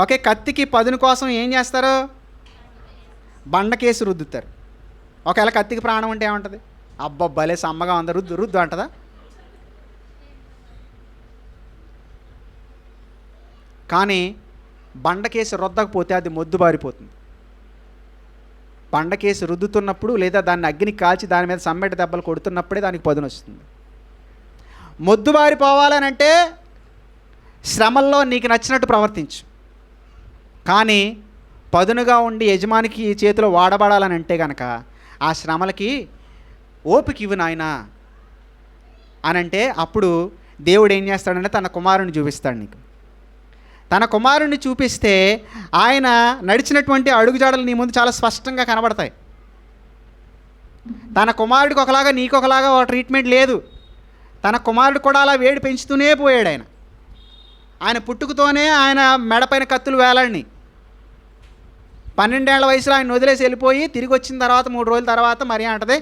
ఓకే, కత్తికి పదును కోసం ఏం చేస్తారు? బండకేసి రుద్దుతారు. ఒకవేళ కత్తికి ప్రాణం ఉంటే ఏముంటుంది? అబ్బబ్బలే సమ్మగా ఉంది, రుద్దు అంటదా? కానీ బండకేసి రుద్దకపోతే అది మొద్దుబారిపోతుంది. బండకేసి రుద్దుతున్నప్పుడు లేదా దాన్ని అగ్ని కాల్చి దాని మీద సమ్మెట దెబ్బలు కొడుతున్నప్పుడే దానికి పదును వస్తుంది. మొద్దుబారిపోవాలనంటే శ్రమల్లో నీకు నచ్చినట్టు ప్రవర్తించు. కానీ పదునుగా ఉండి యజమానికి చేతిలో వాడబడాలని అంటే కనుక ఆ శ్రమలకి ఓపిక ఇవ్వు నాయనా అని అంటే అప్పుడు దేవుడు ఏం చేస్తాడంటే తన కుమారుని చూపిస్తాడు నీకు. తన కుమారుణ్ణి చూపిస్తే ఆయన నడిచినటువంటి అడుగుజాడలు నీ ముందు చాలా స్పష్టంగా కనబడతాయి. తన కుమారుడికి ఒకలాగా నీకొకలాగా ట్రీట్మెంట్ లేదు. తన కుమారుడు కూడా అలా వేడి పెంచుతూనే పోయాడు. ఆయన పుట్టుకతోనే ఆయన మెడపైన కత్తులు వేలాడిని. 12 ఏళ్ల వయసులో ఆయన వదిలేసి వెళ్ళిపోయి తిరిగి వచ్చిన తర్వాత 3 రోజుల తర్వాత మరి అంటది,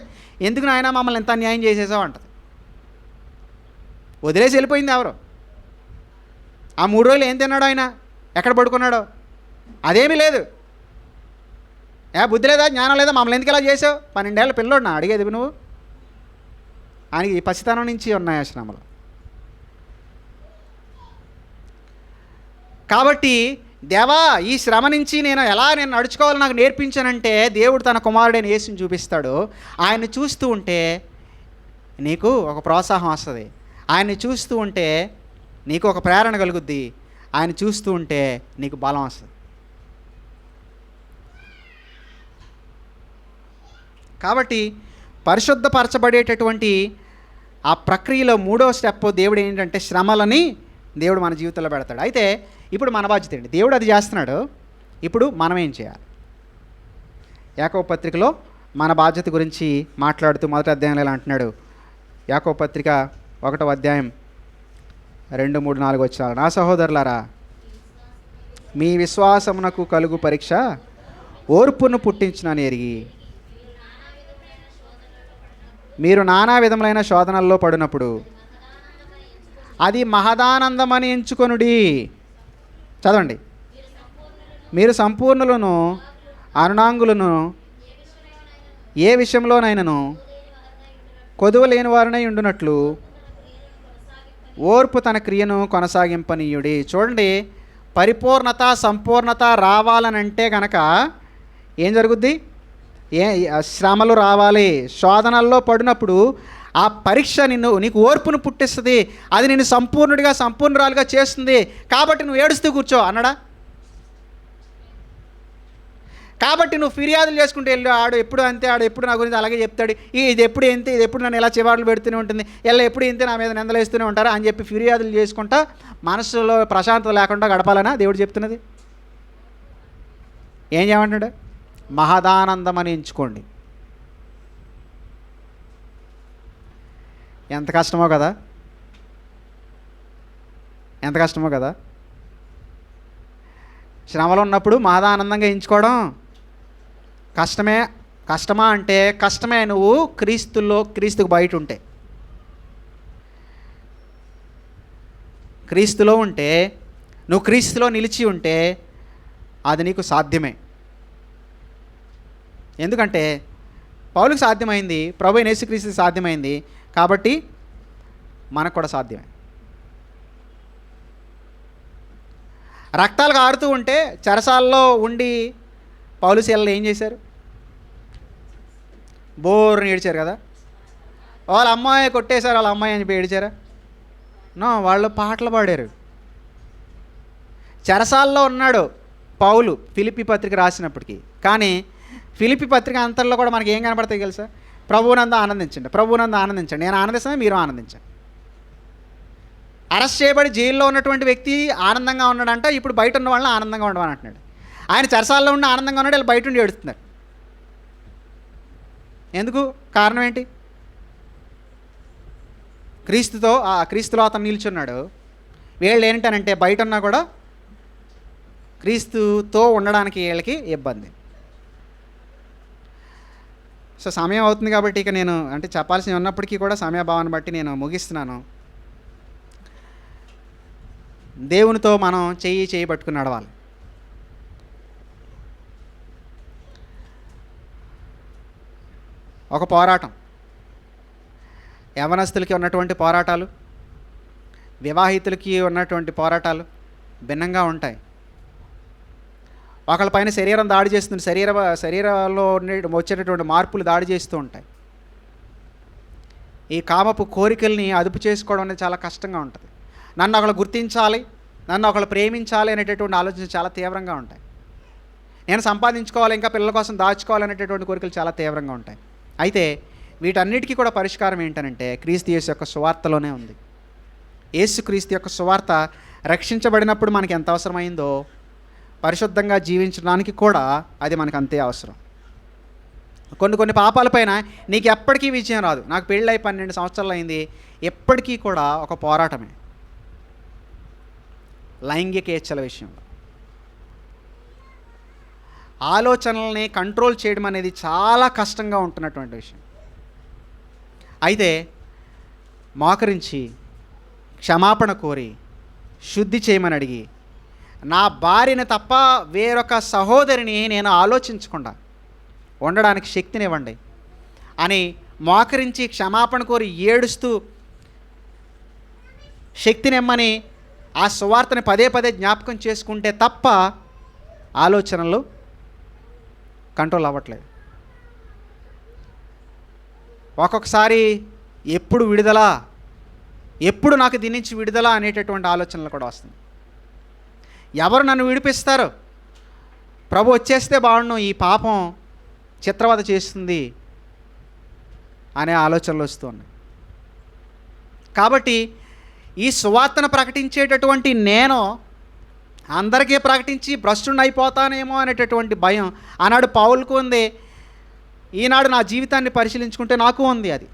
ఎందుకు నాయన మమ్మల్ని ఎంత అన్యాయం చేసేసావు అంటది. వదిలేసి వెళ్ళిపోయింది ఎవరు? ఆ 3 రోజులు ఏం తిన్నాడు ఆయన? ఎక్కడ పడుకున్నాడో? అదేమీ లేదు. బుద్ధి లేదా, జ్ఞానం లేదా, మమ్మల్ని ఎందుకు ఇలా చేసావు? 12 ఏళ్ళ పిల్లోడు నా అడిగేది నువ్వు? ఆయనకి పసితనం నుంచి ఉన్నాయి ఆ శ్రమలు. కాబట్టి దేవా, ఈ శ్రమ నుంచి నేను నడుచుకోవాలో నాకు నేర్పించానంటే దేవుడు తన కుమారుడైన యేసుని చూపిస్తాడు. ఆయన్ని చూస్తూ ఉంటే నీకు ఒక ప్రోత్సాహం వస్తుంది. ఆయన్ని చూస్తూ ఉంటే నీకు ఒక ప్రేరణ కలుగుద్ది. ఆయన చూస్తూ ఉంటే నీకు బలం వస్తుంది. కాబట్టి పరిశుద్ధపరచబడేటటువంటి ఆ ప్రక్రియలో 3వ స్టెప్ దేవుడు ఏంటంటే శ్రమలని దేవుడు మన జీవితంలో పెడతాడు. అయితే ఇప్పుడు మన బాధ్యత ఏంటి? దేవుడు అది చేస్తున్నాడు, ఇప్పుడు మనం ఏం చేయాలి? యాకోబు పత్రికలో మన బాధ్యత గురించి మాట్లాడుతూ మొదటి అధ్యాయంలో ఇలా అంటున్నాడు. యాకోబు పత్రిక 1వ అధ్యాయం 2, 3, 4 వచనాలు. నా సహోదరులారా, మీ విశ్వాసమునకు కలుగు పరీక్ష ఓర్పును పుట్టించునని ఎరిగి మీరు నానా విధములైన శోధనల్లో పడినప్పుడు అది మహదానందమని ఎంచుకొనుడి. చదవండి. మీరు సంపూర్ణులను అనునాంగులను ఏ విషయంలోనైనను కొదువ లేని వారినై ఉండునట్లు ఓర్పు తన క్రియను కొనసాగింపనీయుడి. చూడండి, పరిపూర్ణత సంపూర్ణత రావాలనంటే కనుక ఏం జరుగుద్ది? శ్రమలు రావాలి. శోధనల్లో పడినప్పుడు ఆ పరీక్ష నీకు ఓర్పును పుట్టిస్తుంది. అది నిన్ను సంపూర్ణురాలుగా చేస్తుంది. కాబట్టి నువ్వు ఏడుస్తూ కూర్చో అన్నాడా? కాబట్టి నువ్వు ఫిర్యాదులు చేసుకుంటూ వెళ్ళి ఆడు ఎప్పుడు అంతే, ఆడు ఎప్పుడు నా గురించి అలాగే చెప్తాడు, ఇది ఎప్పుడు ఇంతే, ఇది ఎప్పుడు నన్ను ఇలా చివాట్లు పెడుతూనే ఉంటుంది, ఇలా ఎప్పుడు ఇంతే నా మీద నిందలేస్తూనే ఉంటారా అని చెప్పి ఫిర్యాదులు చేసుకుంటా మనసులో ప్రశాంతత లేకుండా గడపాలనా దేవుడు చెప్తున్నది? ఏం చేయమంటున్నాడు? మహదానందం అని ఎంచుకోండి. ఎంత కష్టమో కదా, ఎంత కష్టమో కదా. శ్రమలో ఉన్నప్పుడు మహదానందంగా ఎంచుకోవడం కష్టమా అంటే కష్టమే. నువ్వు క్రీస్తుకు బయట ఉంటే, క్రీస్తులో ఉంటే, నువ్వు క్రీస్తులో నిలిచి ఉంటే అది నీకు సాధ్యమే. ఎందుకంటే పౌలుకు సాధ్యమైంది, ప్రభువైన యేసుక్రీస్తుకి సాధ్యమైంది, కాబట్టి మనకు కూడా సాధ్యమే. రక్తాలు కారుతూ ఉంటే చెరసాల్లో ఉండి పౌలు శీలలు ఏం చేశారు? బోర్ని ఏడిచారు కదా. వాళ్ళ అమ్మాయి కొట్టేశారు, వాళ్ళ అమ్మాయి అని చెప్పి ఏడిచారా? నో, వాళ్ళు పాటలు పాడారు. చెరసాల్లో ఉన్నాడు పౌలు ఫిలిప్పీ పత్రిక రాసినప్పటికీ. కానీ ఫిలిప్పీ పత్రిక అంతల్లో కూడా మనకి ఏం కనపడతాయి తెలుసా? ప్రభువునందు ఆనందించండి, ప్రభువునందు ఆనందించండి, నేను ఆనందిస్తాను, మీరు ఆనందించండి. అరెస్ట్ చేయబడి జైల్లో ఉన్నటువంటి వ్యక్తి ఆనందంగా ఉన్నాడంట, ఇప్పుడు బయట ఉన్న వాళ్ళని ఆనందంగా ఉండమని అంటున్నాడు. ఆయన చెరసాల్లో ఉండి ఆనందంగా ఉన్నాడు, వీళ్ళు బయట ఉండి ఏడుస్తున్నారు. ఎందుకు? కారణం ఏంటి? క్రీస్తులో అతను నిల్చున్నాడు. వీళ్ళు ఏంటనంటే బయట ఉన్నా కూడా క్రీస్తుతో ఉండడానికి వీళ్ళకి ఇబ్బంది. సో సమయం అవుతుంది కాబట్టి ఇక నేను చెప్పాల్సి ఉన్నప్పటికీ కూడా సమయభావాన్ని బట్టి నేను ముగిస్తున్నాను. దేవునితో మనం చేయి పట్టుకుని నడవాలి. ఒక పోరాటం, యవనస్తులకి ఉన్నటువంటి పోరాటాలు, వివాహితులకి ఉన్నటువంటి పోరాటాలు భిన్నంగా ఉంటాయి. ఒకళ్ళపైన శరీరం దాడి చేస్తుంది, శరీరంలో వచ్చేటటువంటి మార్పులు దాడి చేస్తూ ఉంటాయి. ఈ కామపు కోరికల్ని అదుపు చేసుకోవడం అనేది చాలా కష్టంగా ఉంటుంది. నన్ను ఒకళ్ళు గుర్తించాలి, నన్ను ఒకళ్ళు ప్రేమించాలి అనేటటువంటి ఆలోచన చాలా తీవ్రంగా ఉంటాయి. నేను సంపాదించుకోవాలి, ఇంకా పిల్లల కోసం దాచుకోవాలి అనేటటువంటి కోరికలు చాలా తీవ్రంగా ఉంటాయి. అయితే వీటన్నిటికీ కూడా పరిష్కారం ఏంటనంటే క్రీస్తు యేసు యొక్క సువార్తలోనే ఉంది. యేసుక్రీస్తు యొక్క సువార్త రక్షించబడినప్పుడు మనకి ఎంత అవసరమైందో పరిశుద్ధంగా జీవించడానికి కూడా అది మనకు అంతే అవసరం. కొన్ని పాపాలపైన నీకు ఎప్పటికీ విజయం రాదు. నాకు పెళ్ళై 12 సంవత్సరాలు అయింది, ఎప్పటికీ కూడా ఒక పోరాటమే. లైంగికేచ్ఛల విషయంలో ఆలోచనల్ని కంట్రోల్ చేయడం అనేది చాలా కష్టంగా ఉంటున్నటువంటి విషయం. అయితే మోకరించి క్షమాపణ కోరి శుద్ధి చేయమని అడిగి, నా భార్యని తప్ప వేరొక సహోదరిని నేను ఆలోచించకుండా ఉండడానికి శక్తినివ్వండి అని మోకరించి క్షమాపణ కోరి ఏడుస్తూ శక్తినిమ్మని ఆ సువార్తని పదే పదే జ్ఞాపకం చేసుకుంటే తప్ప ఆలోచనలు కంట్రోల్ అవ్వట్లేదు. ఒక్కొక్కసారి ఎప్పుడు విడుదల, ఎప్పుడు నాకు దీని నుంచి విడుదల అనేటటువంటి ఆలోచనలు కూడా వస్తుంది. ఎవరు నన్ను విడిపిస్తారు, ప్రభు వచ్చేస్తే బాగుండు, ఈ పాపం చిత్రవద చేస్తుంది అనే ఆలోచనలు వస్తున్నాయి. కాబట్టి ఈ సువార్తను ప్రకటించేటటువంటి నేను అందరికీ ప్రకటించి భ్రష్టుని అయిపోతానేమో అనేటటువంటి భయం ఆనాడు పౌలుకు ఉంది. ఈనాడు నా జీవితాన్ని పరిశీలించుకుంటే నాకు ఉంది అది.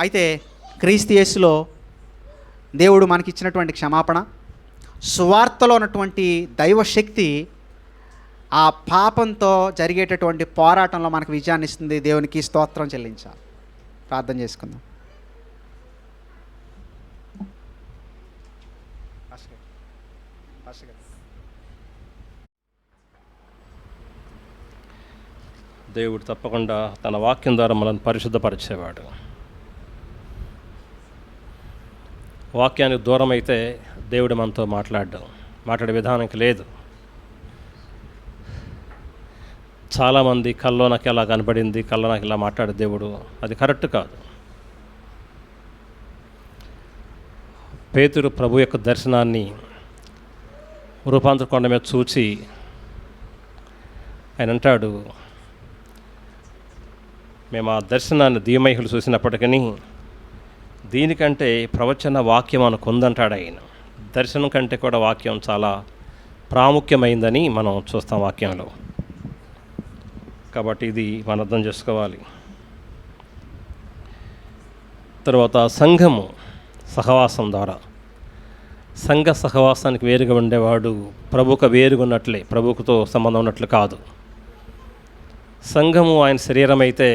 అయితే క్రీస్తు యేసులో దేవుడు మనకిచ్చినటువంటి క్షమాపణ, సువార్తలో ఉన్నటువంటి దైవశక్తి ఆ పాపంతో జరిగేటటువంటి పోరాటంలో మనకు విజయాన్ని ఇస్తుంది. దేవునికి స్తోత్రం చెల్లించాలి. ప్రార్థన చేసుకుందాం.
దేవుడు తప్పకుండా తన వాక్యం ద్వారా మనల్ని పరిశుద్ధపరిచేవాడు. వాక్యానికి దూరం అయితే దేవుడు మనతో మాట్లాడే విధానానికి లేదు. చాలామంది కల్లో నాకు ఎలా కనపడింది, కల్లో నాకు ఇలా మాట్లాడే దేవుడు, అది కరెక్ట్ కాదు. పేతురు ప్రభు యొక్క దర్శనాన్ని రూపాంతర కొండ మీద చూచి ఆయన అంటాడు, మేము ఆ దర్శనాన్ని దీమహిలు చూసినప్పటికీ దీనికంటే ప్రవచన వాక్యం మనకు ఉందంటాడు ఆయన. దర్శనం కంటే కూడా వాక్యం చాలా ప్రాముఖ్యమైందని మనం చూస్తాం వాక్యంలో. కాబట్టి ఇది మనం అర్థం చేసుకోవాలి. తర్వాత సంఘము సహవాసం ద్వారా, సంఘ సహవాసానికి వేరుగా ఉండేవాడు ప్రభుకు వేరుగా ఉన్నట్లే, ప్రభుకుతో సంబంధం ఉన్నట్లు కాదు. సంఘము ఆయన శరీరం అయితే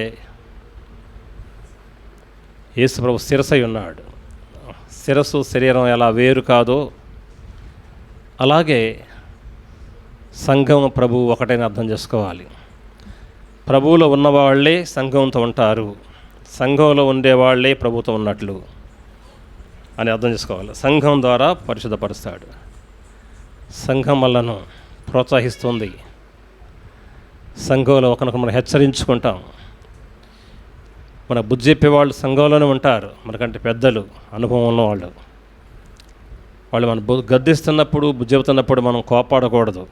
యేసు ప్రభు శిరసై ఉన్నాడు. శిరస్సు శరీరం ఎలా వేరు కాదో అలాగే సంఘం ప్రభు ఒకటైనా అర్థం చేసుకోవాలి. ప్రభువులో ఉన్నవాళ్లే సంఘంతో ఉంటారు, సంఘంలో ఉండేవాళ్లే ప్రభుతో ఉన్నట్లు అని అర్థం చేసుకోవాలి. సంఘం ద్వారా పరిశుద్ధపరుస్తాడు. సంఘం వల్లను ప్రోత్సహిస్తుంది. సంఘంలో ఒకరినొకరు మనం హెచ్చరించుకుంటాం. మన బుద్ధి చెప్పేవాళ్ళు సంఘంలోనే ఉంటారు, మనకంటే పెద్దలు, అనుభవం ఉన్నవాళ్ళు. వాళ్ళు మన గద్దిస్తున్నప్పుడు, బుద్ధి చెబుతున్నప్పుడు మనం కోపాడకూడదు,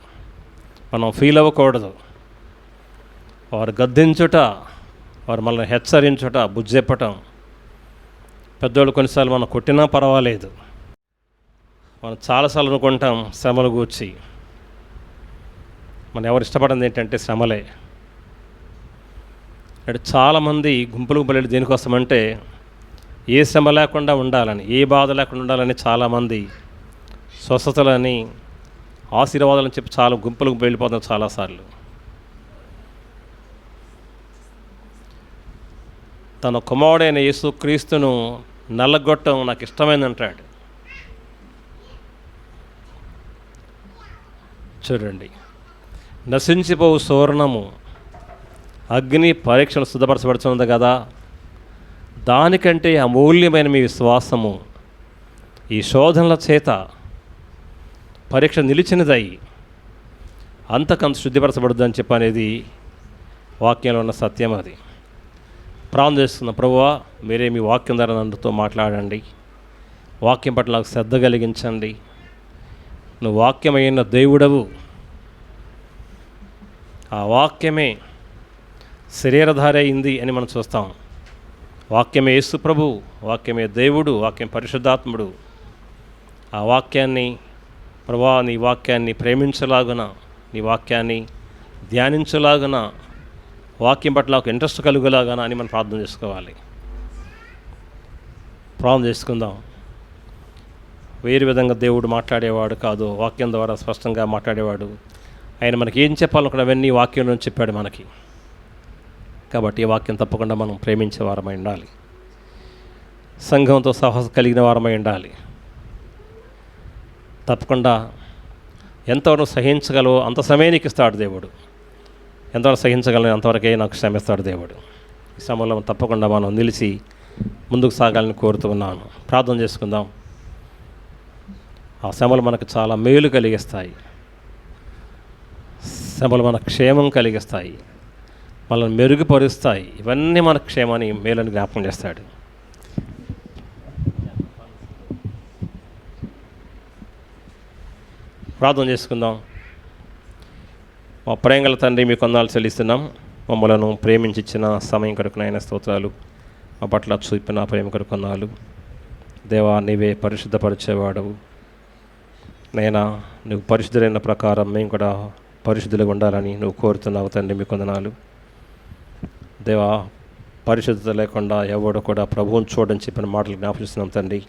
మనం ఫీల్ అవ్వకూడదు. వారు గద్దించుట, వారు మనల్ని హెచ్చరించుట, బుద్ధి చెప్పటం. పెద్దోళ్ళు కొన్నిసార్లు మనం కొట్టినా పర్వాలేదు, మనం చాలాసార్లు అనుకుంటాం శ్రమలు గూర్చి. మనం ఎవరు ఇష్టపడింది ఏంటంటే శ్రమలే. అంటే చాలామంది గుంపులకు బయలు దేనికోసమంటే ఏ శ్రమ లేకుండా ఉండాలని, ఏ బాధ లేకుండా ఉండాలని చాలామంది స్వస్థతలని, ఆశీర్వాదాలని చెప్పి చాలా గుంపులకు వెళ్ళిపోతున్నారు చాలాసార్లు. తన కుమారుడైన యేసు క్రీస్తును నల్లగొట్టం నాకు ఇష్టమైంది అంటాడు. చూడండి, నశించిపోవు సువర్ణము అగ్ని పరీక్షను సిద్ధపరచబడుతున్నది కదా, దానికంటే అమూల్యమైన మీ విశ్వాసము ఈ శోధనల చేత పరీక్ష నిలిచినదై అంతకంత శుద్ధిపరచబడుద్దని చెప్పనేది వాక్యంలో ఉన్న సత్యం. అది ప్రార్థన చేస్తున్న ప్రభువా, మీరే మీ వాక్యం ద్వారా నన్నుతో మాట్లాడండి. వాక్యం పట్ల నాకు శ్రద్ధ కలిగించండి. నువ్వు వాక్యమైన దేవుడవు, ఆ వాక్యమే శరీరధారి అయింది అని మనం చూస్తాం. వాక్యమే యేసు ప్రభు, వాక్యమే దేవుడు, వాక్యం పరిశుద్ధాత్ముడు. ఆ వాక్యాన్ని ప్రభువా, నీ వాక్యాన్ని ప్రేమించలాగున, నీ వాక్యాన్ని ధ్యానించలాగున, వాక్యం పట్ల ఒక ఇంట్రెస్ట్ కలుగులాగానా అని మనం ప్రార్థన చేసుకోవాలి. ప్రార్థన చేసుకుందాం. వేరు విధంగా దేవుడు మాట్లాడేవాడు కాదు, వాక్యం ద్వారా స్పష్టంగా మాట్లాడేవాడు. ఆయన మనకి ఏం చెప్పాలనుకున్న అవన్నీ వాక్యం నుంచి చెప్పాడు మనకి. కాబట్టి ఈ వాక్యం తప్పకుండా మనం ప్రేమించే వారమై ఉండాలి. సంఘంతో సహవాసం కలిగిన వారమై ఉండాలి. తప్పకుండా ఎంతవరకు సహించగలవో అంత సమయానికి ఇస్తాడు దేవుడు. ఎంతవరకు సహించగలను అంతవరకే నాకు శ్రమిస్తాడు దేవుడు. ఈ సమయంలో తప్పకుండా మనం నిలిచి ముందుకు సాగాలని కోరుతూ ఉన్నాను. ప్రార్థన చేసుకుందాం. ఆ శ్రమలు మనకు చాలా మేలు కలిగిస్తాయి. శ్రమలు మన క్షేమం కలిగిస్తాయి, మనల్ని మెరుగుపరుస్తాయి. ఇవన్నీ మన క్షేమాన్ని మేలని జ్ఞాపకం చేస్తాడు. ప్రార్థన చేసుకుందాం. మా ప్రేమగల తండ్రి, మీకు వందనాలు చెల్లిస్తున్నాం. మమ్మలను ప్రేమించి ఇచ్చిన సమయం కొరకు నాయన స్తోత్రాలు. మా పట్ల చూపిన ప్రేమ కొరకు వందనాలు. దేవా, నీవే పరిశుద్ధపరిచేవాడవు. నైనా నువ్వు పరిశుద్ధులైన ప్రకారం మేము కూడా పరిశుద్ధులుగా ఉండాలని నువ్వు కోరుతున్నావు తండ్రి. మీకు వందనాలు. దేవా, పరిశుద్ధత లేకుండా ఎవడు కూడా ప్రభువుని చూడని చెప్పిన మాటలు జ్ఞాపకిస్తున్నాం తండ్రి.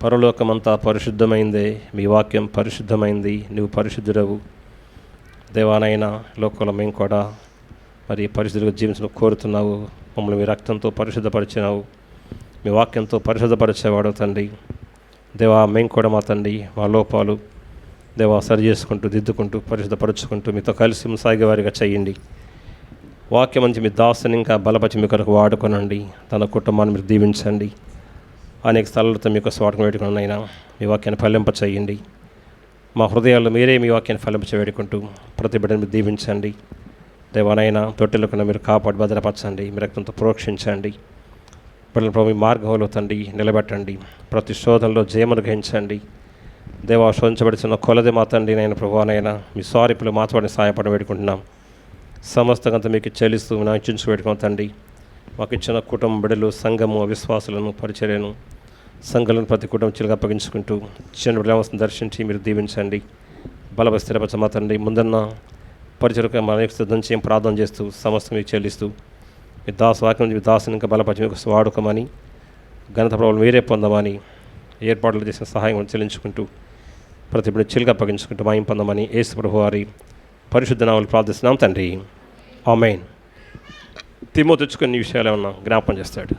పరలోకమంతా పరిశుద్ధమైందే, మీ వాక్యం పరిశుద్ధమైంది, నువ్వు పరిశుద్ధుడవు. దేవానైనా లోకంలో మేము కూడా మరి పరిశుద్ధులుగా జీవించడం కోరుతున్నావు. మమ్మల్ని మీ రక్తంతో పరిశుద్ధపరిచినావు, మీ వాక్యంతో పరిశుద్ధపరిచేవాడు తండ్రి. దేవా, మేము కూడా మా తండ్రి మా లోపాలు దేవా సరి చేసుకుంటూ దిద్దుకుంటూ పరిశుద్ధపరుచుకుంటూ మీతో కలిసి సాగేవారిగా చేయండి. వాక్యం నుంచి మీ దాసుని ఇంకా బలపరిచి మీ కొరకు వాడుకొనండి. తన కుటుంబాన్ని మీరు దీవించండి. అనేక స్థలాలతో మీకు స్వాటం వేడుకున్నైనా మీ వాక్యాన్ని ఫలింప చేయండి. మా హృదయాల్లో మీరే మీ వాక్యాన్ని ఫలింప వేడుకుంటూ ప్రతి బిడ్డను మీరు దీవించండి. దేవానైనా తొట్టెలకుండా మీరు కాపాడి భద్రపరచండి, మీ రక్తంతో ప్రోక్షించండి. బిడ్డల ప్రభు మీ మార్గంలో తండ్రి నిలబెట్టండి. ప్రతి శోధనలో జయమును గ్రహించండి. దేవా, శోధించబడుతున్న కొలది మా తండ్రి నైనా ప్రభువానైనా మీ స్వారీపులు మాతోడిని సహాయపడి వేడుకుంటున్నాం. సమస్తంతా మీకు చెల్లిస్తూ ఇచ్చించు వేడుకున్నాం తండ్రి. మాకు ఇచ్చిన కుటుంబ బిడ్డలు, సంఘము, విశ్వాసులను, పరిచర్యను, సంఘాలను ప్రతి కుటుంబం చిలుగా అప్పగించుకుంటూ చిన్న బిడ్డలను దర్శించి మీరు దీవించండి. బలప స్థిరపరచ మా తండ్రి. ముందున్న పరిచయకు మన సిద్ధం చేయం ప్రార్థన చేస్తూ సమస్తం మీకు చెల్లిస్తూ మీ వాక్యం మీ దాసుని ఇంకా బలపరిచి మీకు వాడుకోమని, ఘనత ప్రభువులు మీరే పొందమని, ఏర్పాట్లు చేసిన సహాయం చెల్లించుకుంటూ ప్రతి బిడ్డ చిలుగా అప్పగించుకుంటూ మాయం పొందమని యేసు ప్రభువు వారి పరిశుద్ధ నామములో ప్రార్థిస్తున్నాం తండ్రి. ఆమేన్. తిమోతి తెచ్చుకునే విషయాలు ఏమన్నా జ్ఞాపకం చేస్తాడు.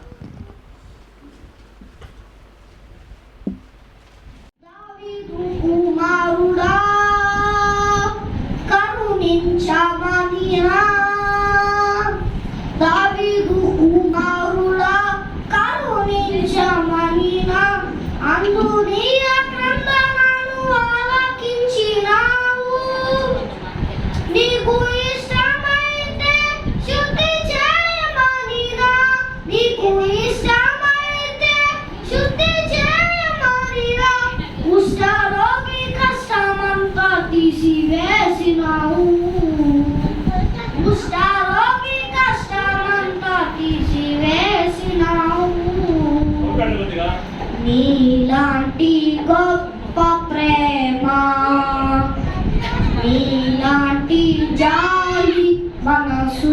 నీలాంటి గొప్ప ప్రేమ, నీలాంటి జాలి మనసు